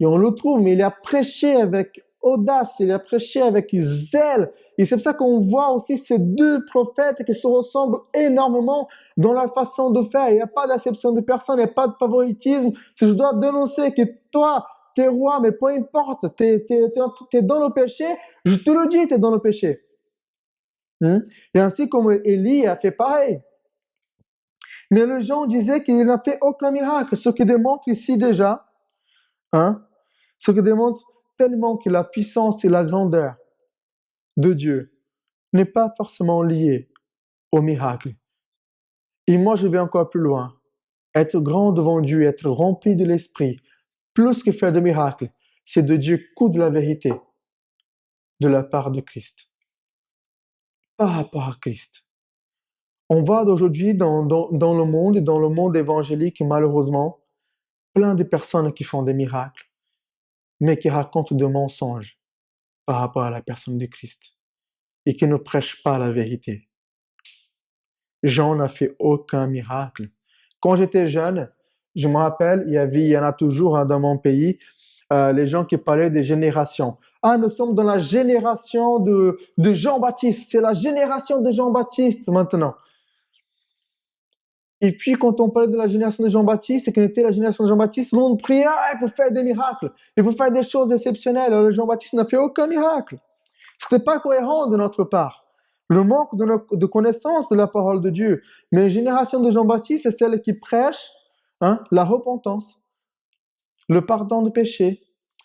Et on le trouve, mais il a prêché avec audace, il a prêché avec zèle. Et c'est pour ça qu'on voit aussi ces deux prophètes qui se ressemblent énormément dans la façon de faire. Il n'y a pas d'acception de personne, il n'y a pas de favoritisme. Si je dois dénoncer que toi, t'es roi, mais peu importe, t'es dans le péché, je te le dis, t'es dans le péché. Et ainsi comme Élie a fait pareil. Mais les gens disaient qu'il n'a fait aucun miracle, ce qui démontre ici déjà, hein, ce qui démontre tellement que la puissance et la grandeur de Dieu n'est pas forcément liée au miracle. Et moi, je vais encore plus loin. Être grand devant Dieu, être rempli de l'Esprit, plus que faire de miracles, c'est de Dieu coudre la vérité de la part de Christ. Par rapport à Christ. On voit aujourd'hui dans le monde et dans le monde évangélique, malheureusement, plein de personnes qui font des miracles, mais qui racontent des mensonges par rapport à la personne de Christ et qui ne prêchent pas la vérité. Jean n'a fait aucun miracle. Quand j'étais jeune, je me rappelle, il y en a toujours, hein, dans mon pays, les gens qui parlaient des générations. Ah, nous sommes dans la génération de Jean-Baptiste. C'est la génération de Jean-Baptiste maintenant. Et puis, quand on parlait de la génération de Jean-Baptiste, et qu'on était la génération de Jean-Baptiste, l'on priait pour faire des miracles, et pour faire des choses exceptionnelles. Alors, Jean-Baptiste n'a fait aucun miracle. Ce n'était pas cohérent de notre part. Le manque de connaissance de la parole de Dieu. Mais la génération de Jean-Baptiste, c'est celle qui prêche, hein, la repentance, le pardon de péché.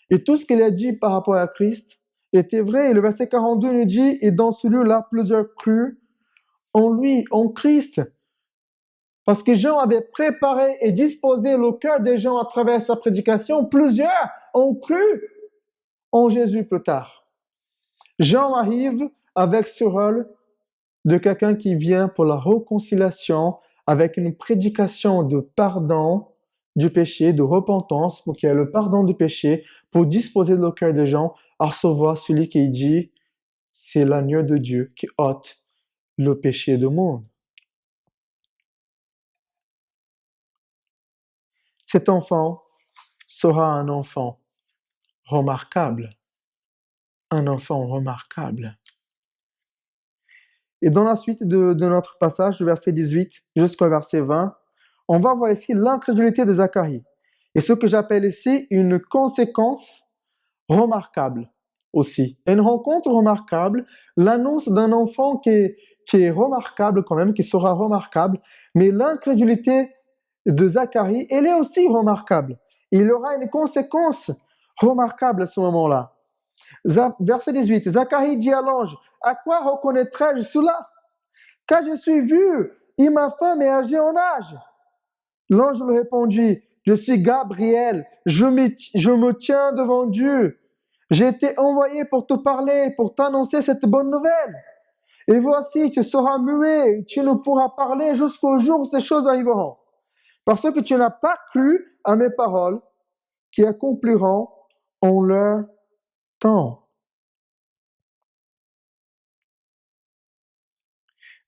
Et tout ce qu'il a dit par rapport à Christ était vrai. Et le verset 42 nous dit, et dans celui-là, plusieurs crurent en lui, en Christ. Parce que Jean avait préparé et disposé le cœur des gens à travers sa prédication. Plusieurs ont cru en Jésus plus tard. Jean arrive avec ce rôle de quelqu'un qui vient pour la réconciliation avec une prédication de pardon du péché, de repentance, pour qu'il y ait le pardon du péché, pour disposer le cœur des gens à recevoir celui qui dit « c'est l'agneau de Dieu qui ôte le péché du monde ». Cet enfant sera un enfant remarquable. Un enfant remarquable. Et dans la suite de notre passage, du verset 18 jusqu'au verset 20, on va voir ici l'incrédulité de Zacharie. Et ce que j'appelle ici une conséquence remarquable aussi. Une rencontre remarquable, l'annonce d'un enfant qui est remarquable quand même, qui sera remarquable, mais l'incrédulité de Zacharie, elle est aussi remarquable. Il aura une conséquence remarquable à ce moment-là. Verset 18, Zacharie dit à l'ange, à quoi reconnaîtrai-je cela? Car je suis vieux et ma femme est âgée en âge. L'ange lui répondit, je suis Gabriel, je me tiens devant Dieu. J'ai été envoyé pour te parler, pour t'annoncer cette bonne nouvelle. Et voici, tu seras muet, tu ne pourras parler jusqu'au jour où ces choses arriveront. Parce que tu n'as pas cru à mes paroles qui accompliront en leur temps.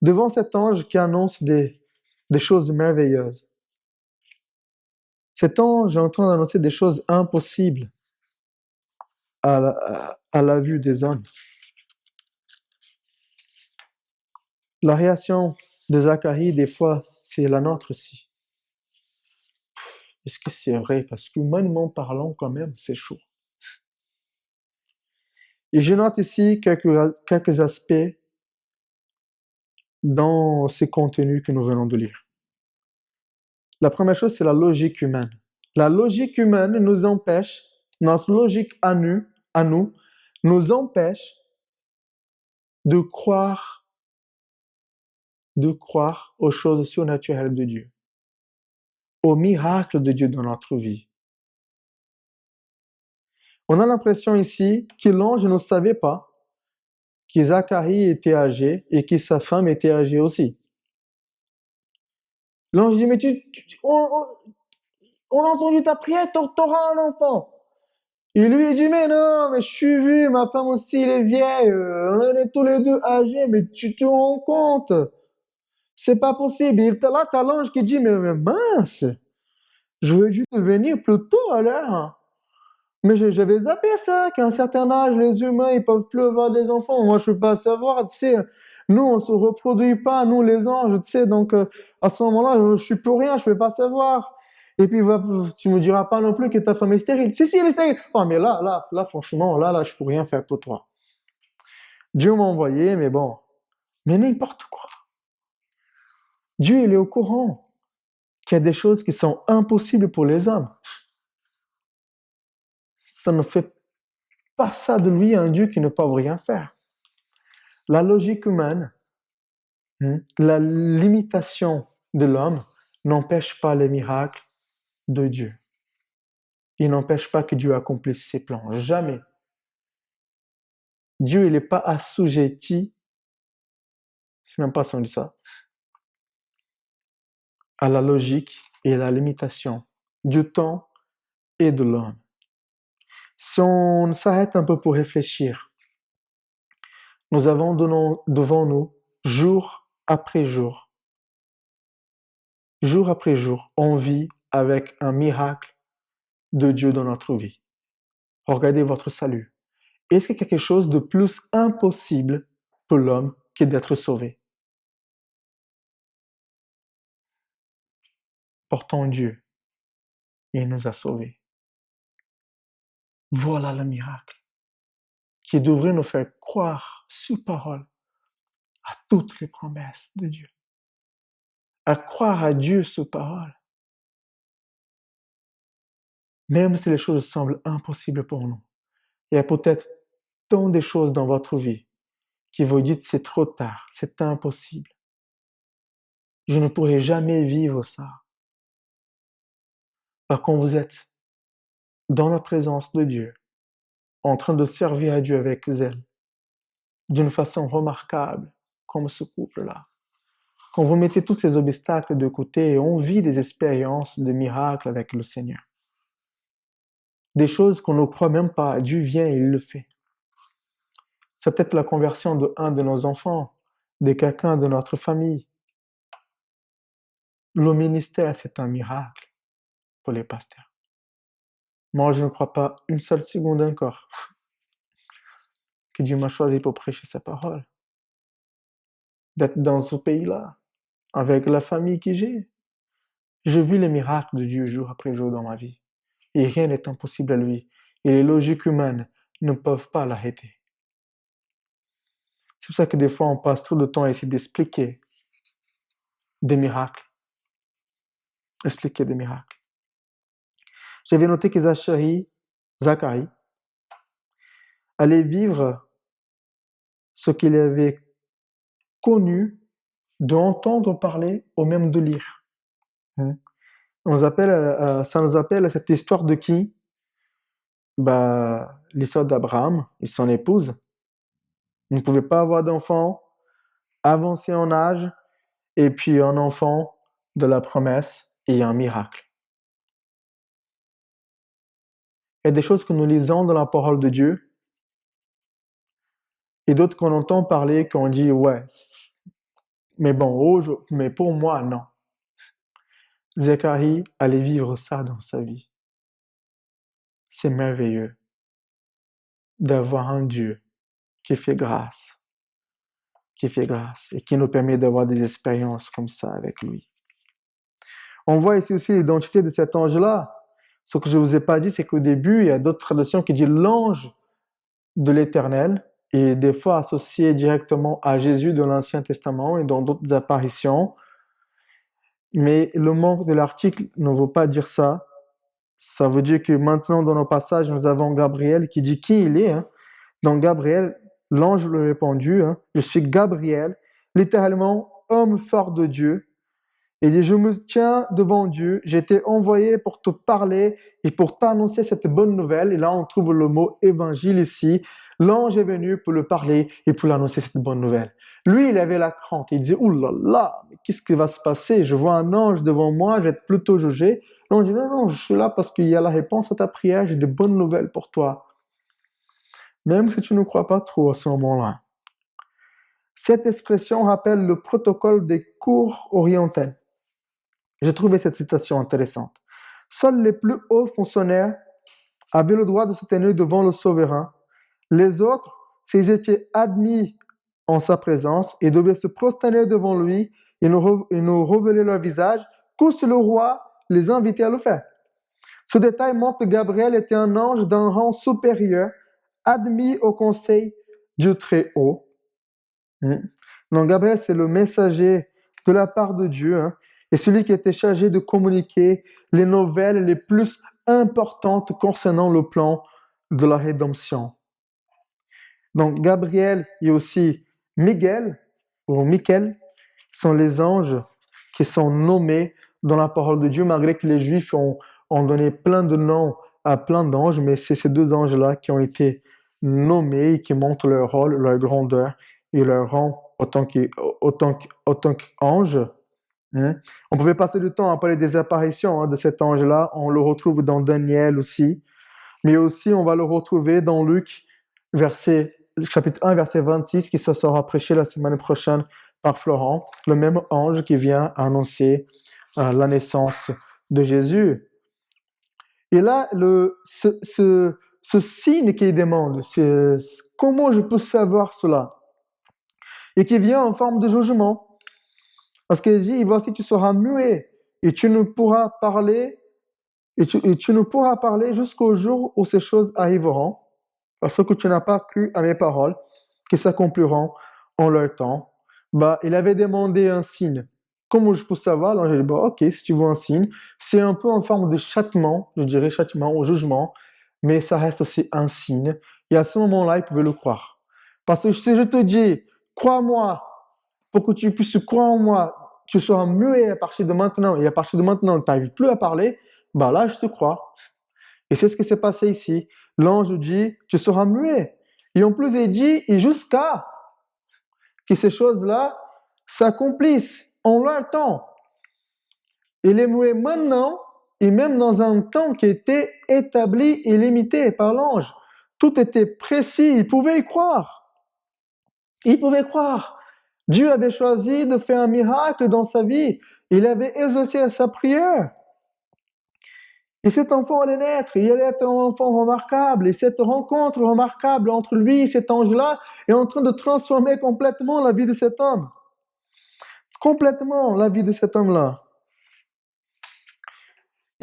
Devant cet ange qui annonce des choses merveilleuses, cet ange est en train d'annoncer des choses impossibles à la vue des hommes. La réaction de Zacharie, des fois, c'est la nôtre aussi. Est-ce que c'est vrai? Parce qu'humainement parlant, quand même, c'est chaud. Et je note ici quelques aspects dans ces contenus que nous venons de lire. La première chose, c'est la logique humaine. La logique humaine nous empêche, notre logique à nous, nous empêche de croire aux choses surnaturelles de Dieu, aux miracles de Dieu dans notre vie. On a l'impression ici que l'ange ne savait pas que Zacharie était âgé et que sa femme était âgée aussi. L'ange dit, mais on a entendu ta prière, t'auras un enfant. Il lui dit, mais non, mais je suis vieux, ma femme aussi, elle est vieille, on est tous les deux âgés, mais tu te rends compte? C'est pas possible. Et là, t'as l'ange qui dit, mais mince, je veux juste venir plus tôt à l'heure. Mais j'avais zappé ça, qu'à un certain âge, les humains, ils peuvent plus avoir des enfants. Moi, je peux pas savoir, tu sais. Nous, on se reproduit pas, nous, les anges, tu sais. Donc, à ce moment-là, je suis plus rien, je peux pas savoir. Et puis, tu me diras pas non plus que ta femme est stérile. Si, elle est stérile. Oh, mais là, franchement, là, je peux rien faire pour toi. Dieu m'a envoyé, mais bon. Mais n'importe quoi. Dieu, il est au courant qu'il y a des choses qui sont impossibles pour les hommes. Ça ne fait pas ça de lui un Dieu qui ne peut rien faire. La logique humaine, la limitation de l'homme n'empêche pas les miracles de Dieu. Il n'empêche pas que Dieu accomplisse ses plans. Jamais. Dieu, il n'est pas assujetti, c'est même pas si on dit ça, à la logique et à la limitation du temps et de l'homme. Si on s'arrête un peu pour réfléchir, nous avons devant nous, jour après jour, on vit avec un miracle de Dieu dans notre vie. Regardez votre salut. Est-ce qu'il y a quelque chose de plus impossible pour l'homme que d'être sauvé? Pourtant Dieu, il nous a sauvés. Voilà le miracle qui devrait nous faire croire sur parole à toutes les promesses de Dieu, à croire à Dieu sur parole, même si les choses semblent impossibles pour nous. Il y a peut-être tant de choses dans votre vie qui vous dites c'est trop tard, c'est impossible. Je ne pourrai jamais vivre ça. Quand vous êtes dans la présence de Dieu, en train de servir à Dieu avec zèle, d'une façon remarquable, comme ce couple-là, quand vous mettez tous ces obstacles de côté et on vit des expériences de miracles avec le Seigneur, des choses qu'on ne croit même pas, Dieu vient et il le fait. C'est peut-être la conversion d'un de nos enfants, de quelqu'un de notre famille. Le ministère, c'est un miracle pour les pasteurs. Moi, je ne crois pas une seule seconde encore que Dieu m'a choisi pour prêcher sa parole. D'être dans ce pays-là, avec la famille que j'ai. Je vis les miracles de Dieu jour après jour dans ma vie. Et rien n'est impossible à lui. Et les logiques humaines ne peuvent pas l'arrêter. C'est pour ça que des fois, on passe trop de temps à essayer d'expliquer des miracles. Expliquer des miracles. J'avais noté que Zacharie allait vivre ce qu'il avait connu d'entendre parler ou même de lire. Ça nous appelle à cette histoire de qui? L'histoire d'Abraham et son épouse. Ils ne pouvaient pas avoir d'enfant, avancer en âge, et puis un enfant de la promesse et un miracle. Il y a des choses que nous lisons dans la parole de Dieu, et d'autres qu'on entend parler, qu'on dit, ouais, mais bon, mais pour moi, non. Zacharie allait vivre ça dans sa vie. C'est merveilleux d'avoir un Dieu qui fait grâce et qui nous permet d'avoir des expériences comme ça avec lui. On voit ici aussi l'identité de cet ange-là. Ce que je ne vous ai pas dit, c'est qu'au début, il y a d'autres traductions qui disent l'ange de l'Éternel, et des fois associé directement à Jésus dans l'Ancien Testament et dans d'autres apparitions. Mais le manque de l'article ne veut pas dire ça. Ça veut dire que maintenant, dans nos passages, nous avons Gabriel qui dit qui il est. Donc Gabriel, l'ange lui a répondu, je suis Gabriel, littéralement homme fort de Dieu. Il dit, je me tiens devant Dieu, j'ai été envoyé pour te parler et pour t'annoncer cette bonne nouvelle. Et là, on trouve le mot évangile ici. L'ange est venu pour le parler et pour l'annoncer cette bonne nouvelle. Lui, il avait la crainte. Il disait, ouh là là, mais qu'est-ce qui va se passer? Je vois un ange devant moi, je vais être plutôt jugé. L'ange dit, non, je suis là parce qu'il y a la réponse à ta prière, j'ai de bonnes nouvelles pour toi. Même si tu ne crois pas trop à ce moment-là. Cette expression rappelle le protocole des cours orientales. J'ai trouvé cette citation intéressante. Seuls les plus hauts fonctionnaires avaient le droit de se tenir devant le souverain. Les autres, s'ils étaient admis en sa présence, ils devaient se prosterner devant lui et nous révéler leur visage, que si le roi les invitait à le faire. Ce détail montre que Gabriel était un ange d'un rang supérieur, admis au conseil du Très-Haut. Donc Gabriel, c'est le messager de la part de Dieu, et celui qui était chargé de communiquer les nouvelles les plus importantes concernant le plan de la rédemption. Donc Gabriel et aussi Miguel, ou Michael, sont les anges qui sont nommés dans la parole de Dieu, malgré que les Juifs ont donné plein de noms à plein d'anges, mais c'est ces deux anges-là qui ont été nommés et qui montrent leur rôle, leur grandeur et leur rang autant qu'ange. On pouvait passer du temps à parler des apparitions de cet ange-là. On le retrouve dans Daniel aussi. Mais aussi, on va le retrouver dans Luc, chapitre 1, verset 26, qui se sera prêché la semaine prochaine par Florent. Le même ange qui vient annoncer la naissance de Jésus. Et là, ce signe qu'il demande, c'est comment je peux savoir cela? Et qui vient en forme de jugement. Parce qu'il dit, voici, tu seras muet et tu ne pourras parler, et tu ne pourras parler jusqu'au jour où ces choses arriveront, parce que tu n'as pas cru à mes paroles, qui s'accompliront en leur temps. Il avait demandé un signe. Comment je peux savoir? Alors j'ai dit, ok, si tu veux un signe, c'est un peu en forme de châtiment, je dirais châtiment ou jugement, mais ça reste aussi un signe. Et à ce moment-là, il pouvait le croire. Parce que si je te dis, crois-moi, pour que tu puisses croire en moi, tu seras muet à partir de maintenant, et à partir de maintenant, tu n'arrives plus à parler, là, je te crois. Et c'est ce qui s'est passé ici. L'ange dit, tu seras muet. Et en plus, il dit, et jusqu'à que ces choses-là s'accomplissent en leur temps. Il est muet maintenant, et même dans un temps qui était établi et limité par l'ange. Tout était précis, il pouvait y croire. Il pouvait croire. Dieu avait choisi de faire un miracle dans sa vie. Il avait exaucé sa prière. Et cet enfant allait naître. Il allait être un enfant remarquable. Et cette rencontre remarquable entre lui et cet ange-là est en train de transformer complètement la vie de cet homme. Complètement la vie de cet homme-là.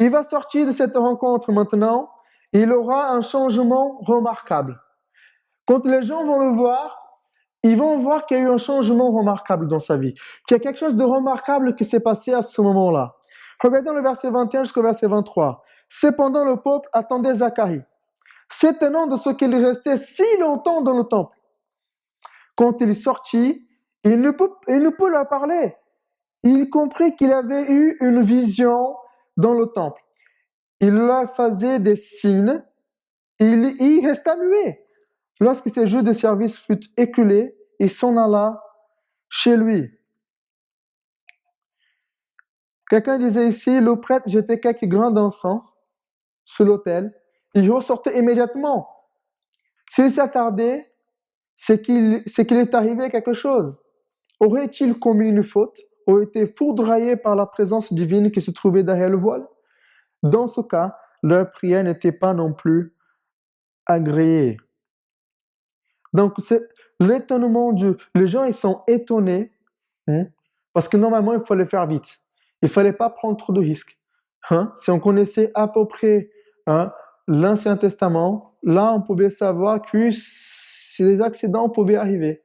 il va sortir de cette rencontre maintenant, et il aura un changement remarquable. Quand les gens vont le voir, ils vont voir qu'il y a eu un changement remarquable dans sa vie, qu'il y a quelque chose de remarquable qui s'est passé à ce moment-là. Regardons le verset 21 jusqu'au verset 23. Cependant, le peuple attendait Zacharie, s'étonnant de ce qu'il restait si longtemps dans le temple. Quand il sortit, il ne peut leur parler. Il comprit qu'il avait eu une vision dans le temple. Il leur faisait des signes, il y resta muet. Lorsque ses jours de service furent écoulés, il s'en alla chez lui. Quelqu'un disait ici, le prêtre jetait quelques grains d'encens sur l'autel. Il ressortait immédiatement. S'il s'attardait, c'est qu'il est arrivé quelque chose. Aurait-il commis une faute? Ou été foudroyé par la présence divine qui se trouvait derrière le voile? Dans ce cas, leur prière n'était pas non plus agréée. Donc, c'est l'étonnement les gens, ils sont étonnés, parce que normalement, il fallait faire vite. Il ne fallait pas prendre trop de risques. Si on connaissait à peu près l'Ancien Testament, là, on pouvait savoir que si des accidents pouvaient arriver.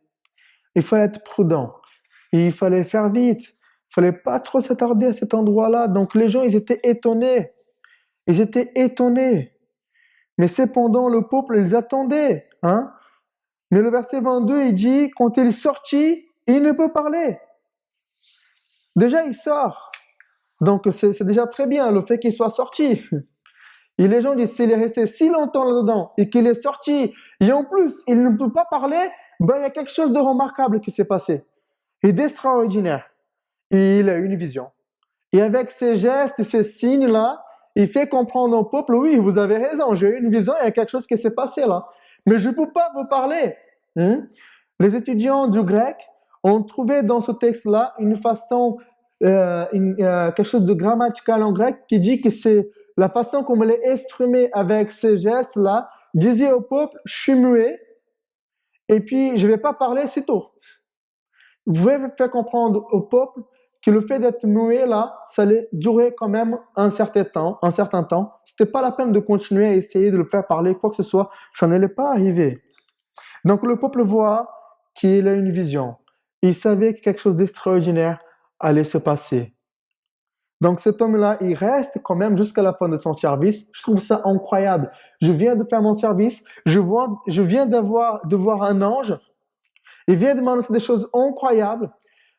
Il fallait être prudent. Il fallait faire vite. Il ne fallait pas trop s'attarder à cet endroit-là. Donc, les gens, ils étaient étonnés. Ils étaient étonnés. Mais cependant, le peuple, ils attendaient. Mais le verset 22, il dit, quand il sortit, il ne peut parler. Déjà, il sort. Donc, c'est déjà très bien le fait qu'il soit sorti. Et les gens disent, s'il est resté si longtemps là-dedans et qu'il est sorti, et en plus, il ne peut pas parler, il y a quelque chose de remarquable qui s'est passé et d'extraordinaire. Et il a eu une vision. Et avec ces gestes et ces signes-là, il fait comprendre au peuple, oui, vous avez raison, j'ai eu une vision, il y a quelque chose qui s'est passé là. Mais je ne peux pas vous parler. Les étudiants du grec ont trouvé dans ce texte-là une façon, quelque chose de grammatical en grec qui dit que c'est la façon comme elle est exprimée avec ces gestes-là, disait au peuple, je suis muet, et puis je ne vais pas parler, c'est tout. Vous pouvez faire comprendre au peuple que le fait d'être muet là, ça allait durer quand même un certain temps. C'était pas la peine de continuer à essayer de le faire parler, quoi que ce soit, ça n'allait pas arriver. Donc le peuple voit qu'il a une vision. Il savait que quelque chose d'extraordinaire allait se passer. Donc cet homme-là, il reste quand même jusqu'à la fin de son service. Je trouve ça incroyable. Je viens de faire mon service, je viens de voir un ange. Il vient de m'annoncer des choses incroyables.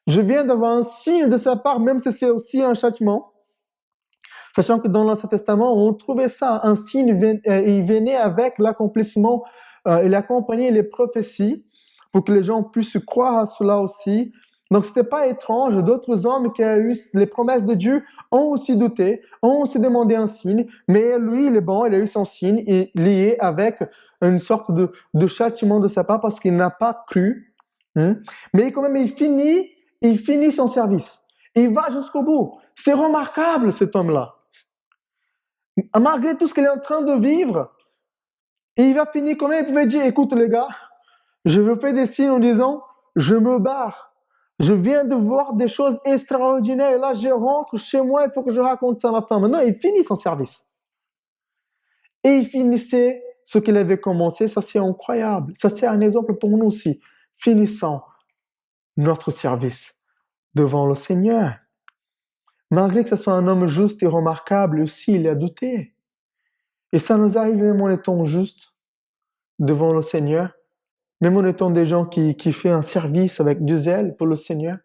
Je viens d'avoir un signe de sa part, même si c'est aussi un châtiment. Sachant que dans l'Ancien Testament, on trouvait ça, un signe, il venait avec l'accomplissement, il accompagnait les prophéties pour que les gens puissent croire à cela aussi. Donc, ce n'était pas étrange. D'autres hommes qui ont eu les promesses de Dieu ont aussi douté, ont aussi demandé un signe, mais lui, il est bon, il a eu son signe, et lié avec une sorte de châtiment de sa part parce qu'il n'a pas cru. Mais quand même, il finit son service. Il va jusqu'au bout. C'est remarquable, cet homme-là. Malgré tout ce qu'il est en train de vivre, il va finir quand même, il pouvait dire, écoute les gars, je vous fais des signes en disant, je me barre. Je viens de voir des choses extraordinaires et là, je rentre chez moi, il faut que je raconte ça à ma femme. Non, il finit son service. Et il finissait ce qu'il avait commencé, ça c'est incroyable. Ça c'est un exemple pour nous aussi. Finissons notre service devant le Seigneur. Malgré que ce soit un homme juste et remarquable, aussi il a douté. Et ça nous arrive même en étant juste devant le Seigneur, même en étant des gens qui font un service avec du zèle pour le Seigneur.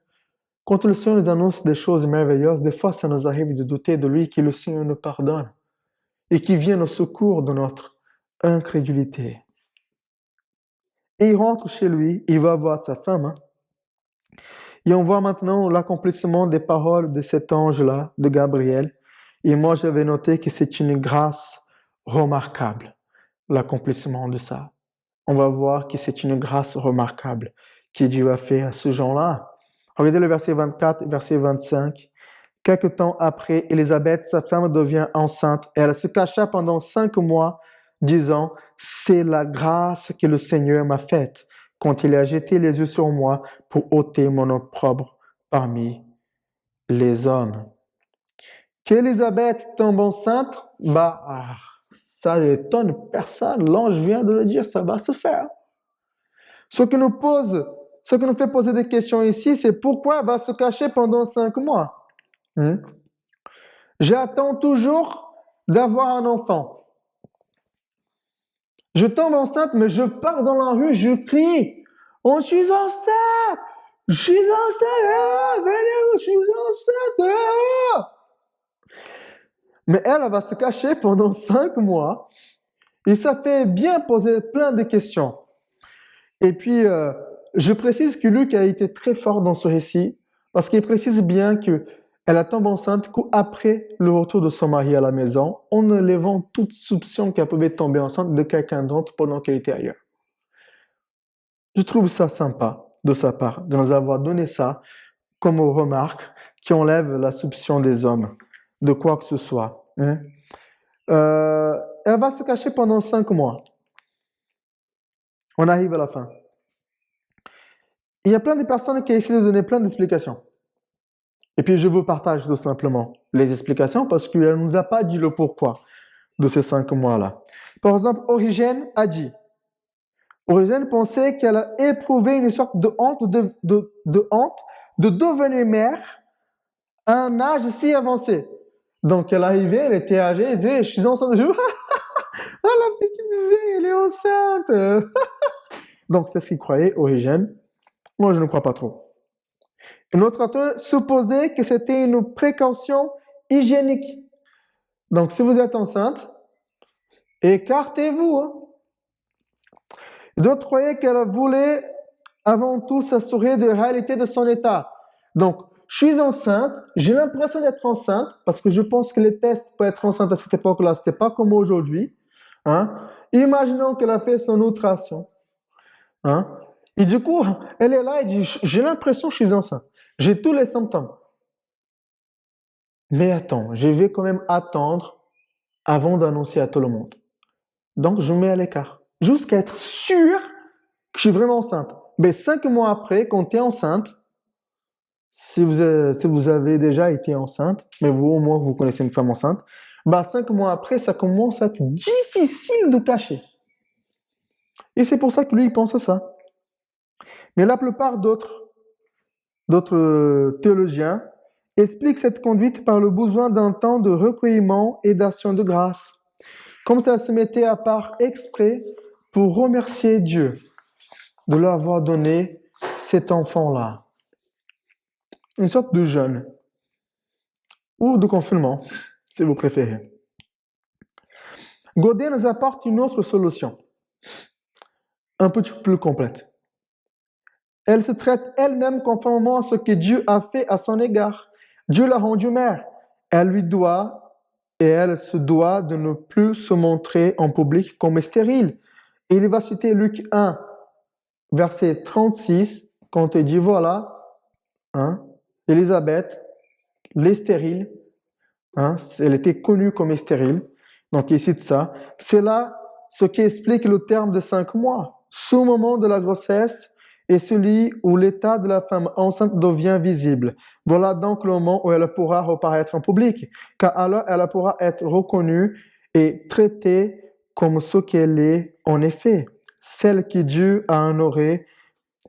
Quand le Seigneur nous annonce des choses merveilleuses, des fois ça nous arrive de douter de lui, que le Seigneur nous pardonne et qui vient au secours de notre incrédulité. Et il rentre chez lui, il va voir sa femme. Et on voit maintenant l'accomplissement des paroles de cet ange-là, de Gabriel. Et moi, j'avais noté que c'est une grâce remarquable, l'accomplissement de ça. On va voir que c'est une grâce remarquable que Dieu a fait à ce gens-là. Regardez le verset 24 et verset 25. Quelque temps après, Élisabeth, sa femme, devient enceinte et elle se cacha pendant 5 mois, disant, « C'est la grâce que le Seigneur m'a faite quand il a jeté les yeux sur moi pour ôter mon opprobre parmi les hommes. » Qu'Élisabeth tombe enceinte, ça n'étonne personne. L'ange vient de le dire, ça va se faire. Ce qui nous fait poser des questions ici, c'est pourquoi elle va se cacher pendant 5 mois. J'attends toujours d'avoir un enfant. Je tombe enceinte, mais je pars dans la rue, je crie. Oh, je suis enceinte! Je suis enceinte! Venez, je suis enceinte! Mais elle va se cacher pendant 5 mois. Et ça fait bien poser plein de questions. Et puis, je précise que Luc a été très fort dans ce récit, parce qu'il précise bien qu'elle tombe enceinte après le retour de son mari à la maison, en enlevant toute soupçon qu'elle pouvait tomber enceinte de quelqu'un d'autre pendant qu'elle était ailleurs. Je trouve ça sympa de sa part, de nous avoir donné ça comme remarque qui enlève la soupçon des hommes de quoi que ce soit. Elle va se cacher pendant 5 mois. On arrive à la fin. Il y a plein de personnes qui essaient de donner plein d'explications. Et puis je vous partage tout simplement les explications parce qu'elle ne nous a pas dit le pourquoi de ces 5 mois-là. Par exemple, Origène a dit, Origène pensait qu'elle a éprouvé une sorte de honte de devenir mère à un âge si avancé. Donc elle arrivait, elle était âgée, elle disait, je suis enceinte. Ah, la petite fille, elle est enceinte. Donc c'est ce qu'il croyait, Origène. Moi, je ne crois pas trop. Un autre auteur supposait que c'était une précaution hygiénique. Donc, si vous êtes enceinte, écartez-vous. D'autres croyaient qu'elle voulait avant tout s'assurer de la réalité de son état. Donc, je suis enceinte, j'ai l'impression d'être enceinte, parce que je pense que les tests pour être enceinte à cette époque-là, ce n'était pas comme aujourd'hui. Imaginons qu'elle a fait son ultrason. Et du coup, elle est là et dit, j'ai l'impression que je suis enceinte. J'ai tous les symptômes. Mais attends, je vais quand même attendre avant d'annoncer à tout le monde. Donc, je me mets à l'écart. Jusqu'à être sûr que je suis vraiment enceinte. Mais 5 mois après, quand tu es enceinte, si vous avez déjà été enceinte, mais vous au moins vous connaissez une femme enceinte, 5 mois après, ça commence à être difficile de cacher. Et c'est pour ça que lui, il pense à ça. Mais la plupart d'autres théologiens expliquent cette conduite par le besoin d'un temps de recueillement et d'action de grâce, comme si elle se mettait à part exprès pour remercier Dieu de leur avoir donné cet enfant-là. Une sorte de jeûne ou de confinement, si vous préférez. Godet nous apporte une autre solution, un peu plus complète. Elle se traite elle-même conformément à ce que Dieu a fait à son égard. Dieu l'a rendue mère. Elle se doit de ne plus se montrer en public comme stérile. Et il va citer Luc 1, verset 36, quand il dit, voilà, Élisabeth, les stériles, elle était connue comme stérile, donc il cite ça. C'est là ce qui explique le terme de 5 mois. Ce moment de la grossesse est celui où l'état de la femme enceinte devient visible. Voilà donc le moment où elle pourra reparaître en public, car alors elle pourra être reconnue et traitée comme ce qu'elle est en effet, celle que Dieu a honorée.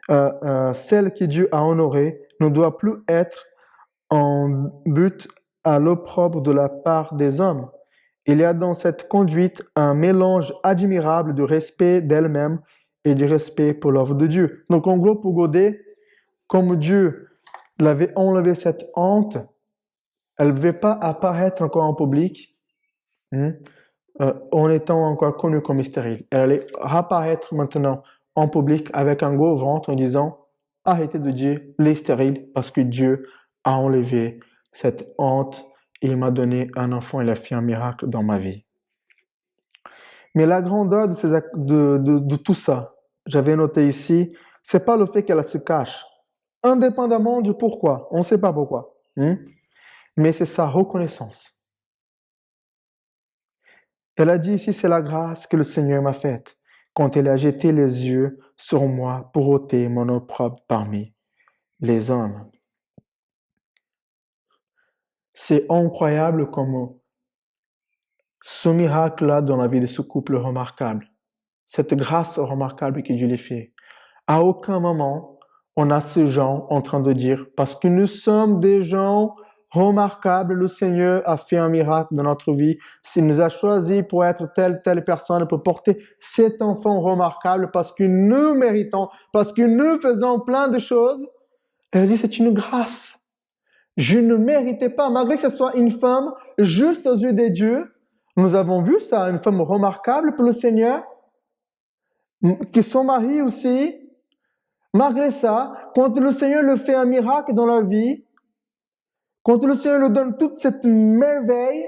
Celle que Dieu a honorée ne doit plus être en but à l'opprobre de la part des hommes. Il y a dans cette conduite un mélange admirable de respect d'elle-même et du respect pour l'œuvre de Dieu. Donc en gros, pour Godet, comme Dieu l'avait enlevé cette honte, elle ne devait pas apparaître encore en public en étant encore connue comme stérile. Elle allait apparaître maintenant en public avec un gros ventre en disant « Arrêtez de dire les stériles parce que Dieu a enlevé cette honte et il m'a donné un enfant, il a fait un miracle dans ma vie. » Mais la grandeur de tout ça, j'avais noté ici, c'est pas le fait qu'elle se cache, indépendamment du pourquoi, on ne sait pas pourquoi, mais c'est sa reconnaissance. Elle a dit ici, c'est la grâce que le Seigneur m'a faite quand il a jeté les yeux sur moi pour ôter mon opprobre parmi les hommes. C'est incroyable comme ce miracle-là dans la vie de ce couple remarquable, cette grâce remarquable que Dieu les fait. À aucun moment, on a ces gens en train de dire, parce que nous sommes des gens remarquables, le Seigneur a fait un miracle dans notre vie, s'il nous a choisis pour être telle personne, pour porter cet enfant remarquable, parce que nous méritons, parce que nous faisons plein de choses. Elle dit, c'est une grâce. Je ne méritais pas, malgré que ce soit une femme juste aux yeux des dieux. Nous avons vu ça, une femme remarquable pour le Seigneur, que son mari aussi. Malgré ça, quand le Seigneur le fait un miracle dans la vie, quand le Seigneur lui donne toute cette merveille,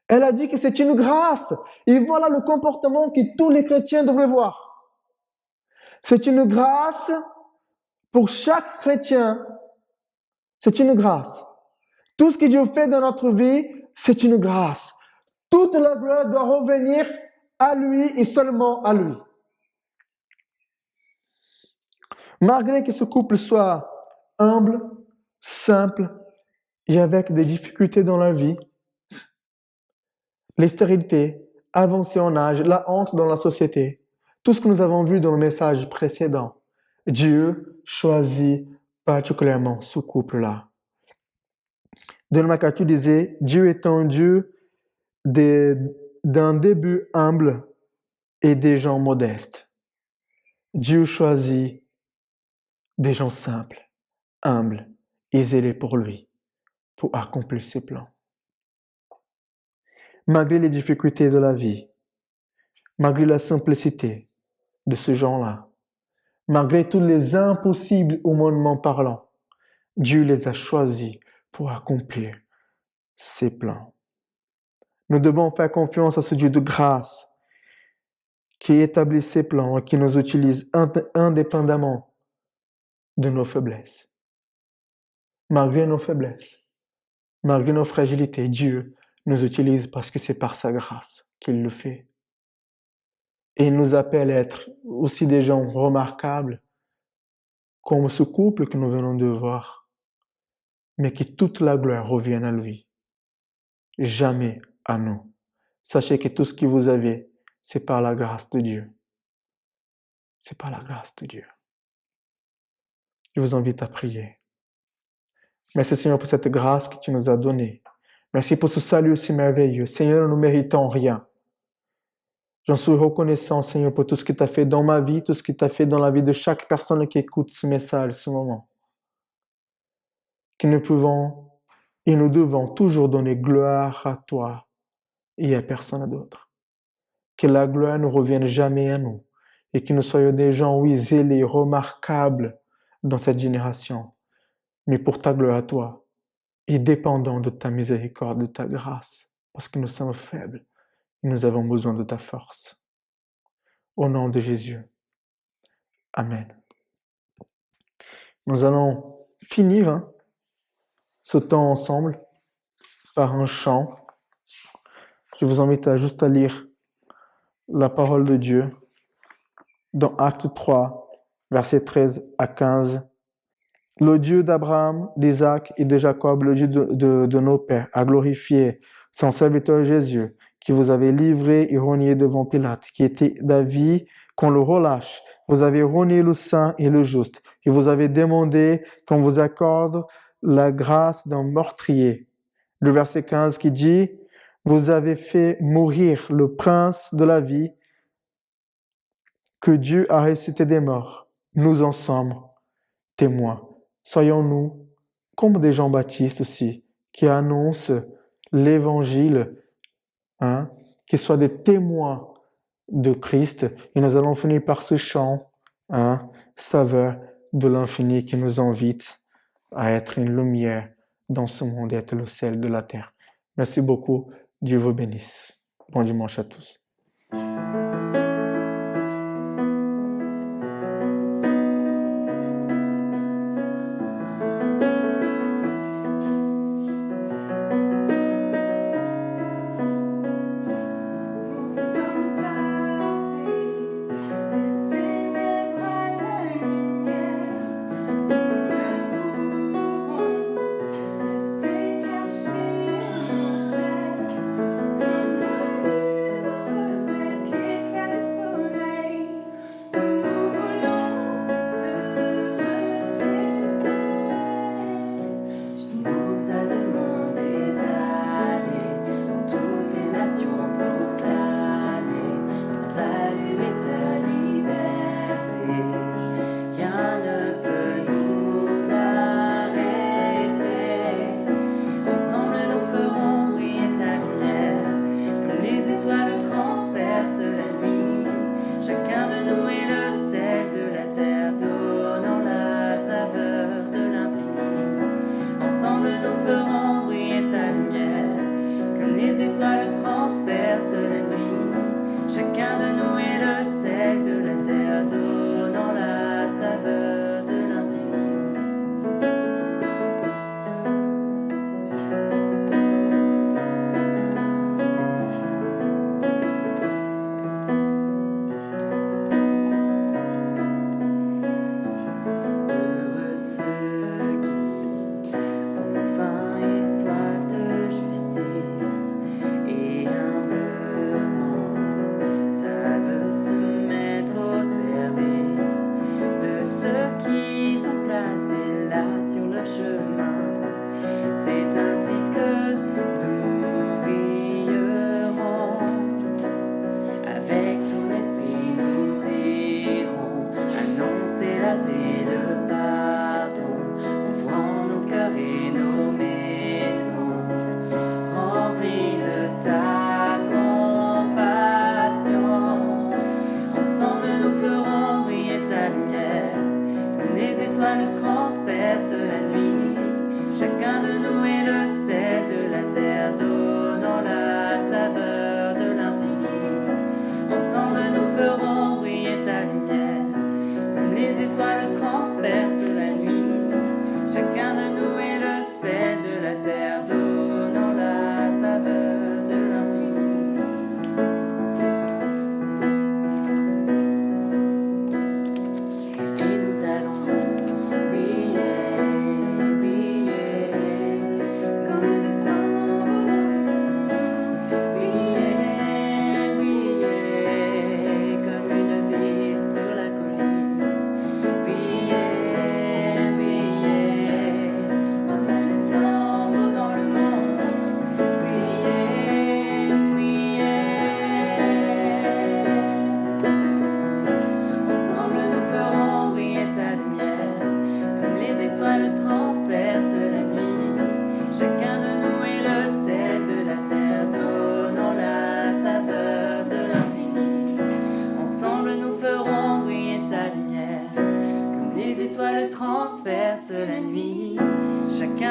elle a dit que c'est une grâce. Et voilà le comportement que tous les chrétiens devraient voir. C'est une grâce pour chaque chrétien. C'est une grâce. Tout ce que Dieu fait dans notre vie, c'est une grâce. Toute la gloire doit revenir à lui et seulement à lui. Malgré que ce couple soit humble, simple et avec des difficultés dans la vie, les stérilités, avancées en âge, la honte dans la société, tout ce que nous avons vu dans le message précédent, Dieu choisit particulièrement ce couple-là. Don MacArthur disait, Dieu est un Dieu d'un début humble et des gens modestes. Dieu choisit des gens simples, humbles et zélés pour lui, pour accomplir ses plans. Malgré les difficultés de la vie, malgré la simplicité de ce genre-là, malgré tous les impossibles humainement parlant, Dieu les a choisis pour accomplir ses plans. Nous devons faire confiance à ce Dieu de grâce qui établit ses plans et qui nous utilise indépendamment de nos faiblesses. Malgré nos faiblesses, malgré nos fragilités, Dieu nous utilise parce que c'est par sa grâce qu'il le fait. Et il nous appelle à être aussi des gens remarquables, comme ce couple que nous venons de voir, mais que toute la gloire revienne à lui, jamais à nous. Sachez que tout ce que vous avez, c'est par la grâce de Dieu. C'est par la grâce de Dieu. Je vous invite à prier. Merci Seigneur pour cette grâce que tu nous as donnée. Merci pour ce salut aussi merveilleux. Seigneur, nous ne méritons rien. J'en suis reconnaissant, Seigneur, pour tout ce que tu as fait dans ma vie, tout ce que tu as fait dans la vie de chaque personne qui écoute ce message, ce moment. Que nous pouvons et nous devons toujours donner gloire à toi et à personne d'autre. Que la gloire ne revienne jamais à nous et que nous soyons des gens, oui, zélés, remarquables dans cette génération, mais pour ta gloire à toi et dépendant de ta miséricorde, de ta grâce, parce que nous sommes faibles et nous avons besoin de ta force. Au nom de Jésus. Amen. Nous allons finir ce temps ensemble par un chant. Je vous invite juste à lire la parole de Dieu dans Acte 3, versets 13 à 15. Le Dieu d'Abraham, d'Isaac et de Jacob, le Dieu de nos pères, a glorifié son serviteur Jésus, qui vous avait livré et renié devant Pilate, qui était d'avis qu'on le relâche. Vous avez renié le saint et le juste, et vous avez demandé qu'on vous accorde la grâce d'un meurtrier. Le verset 15 qui dit, vous avez fait mourir le prince de la vie, que Dieu a ressuscité des morts. Nous en sommes témoins. Soyons-nous comme des Jean-Baptiste aussi, qui annoncent l'évangile, qui soient des témoins de Christ. Et nous allons finir par ce chant, saveur de l'infini, qui nous invite à être une lumière dans ce monde et être le sel de la terre. Merci beaucoup. Dieu vous bénisse. Bon dimanche à tous.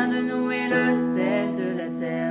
chacun de nous est le sel de la terre.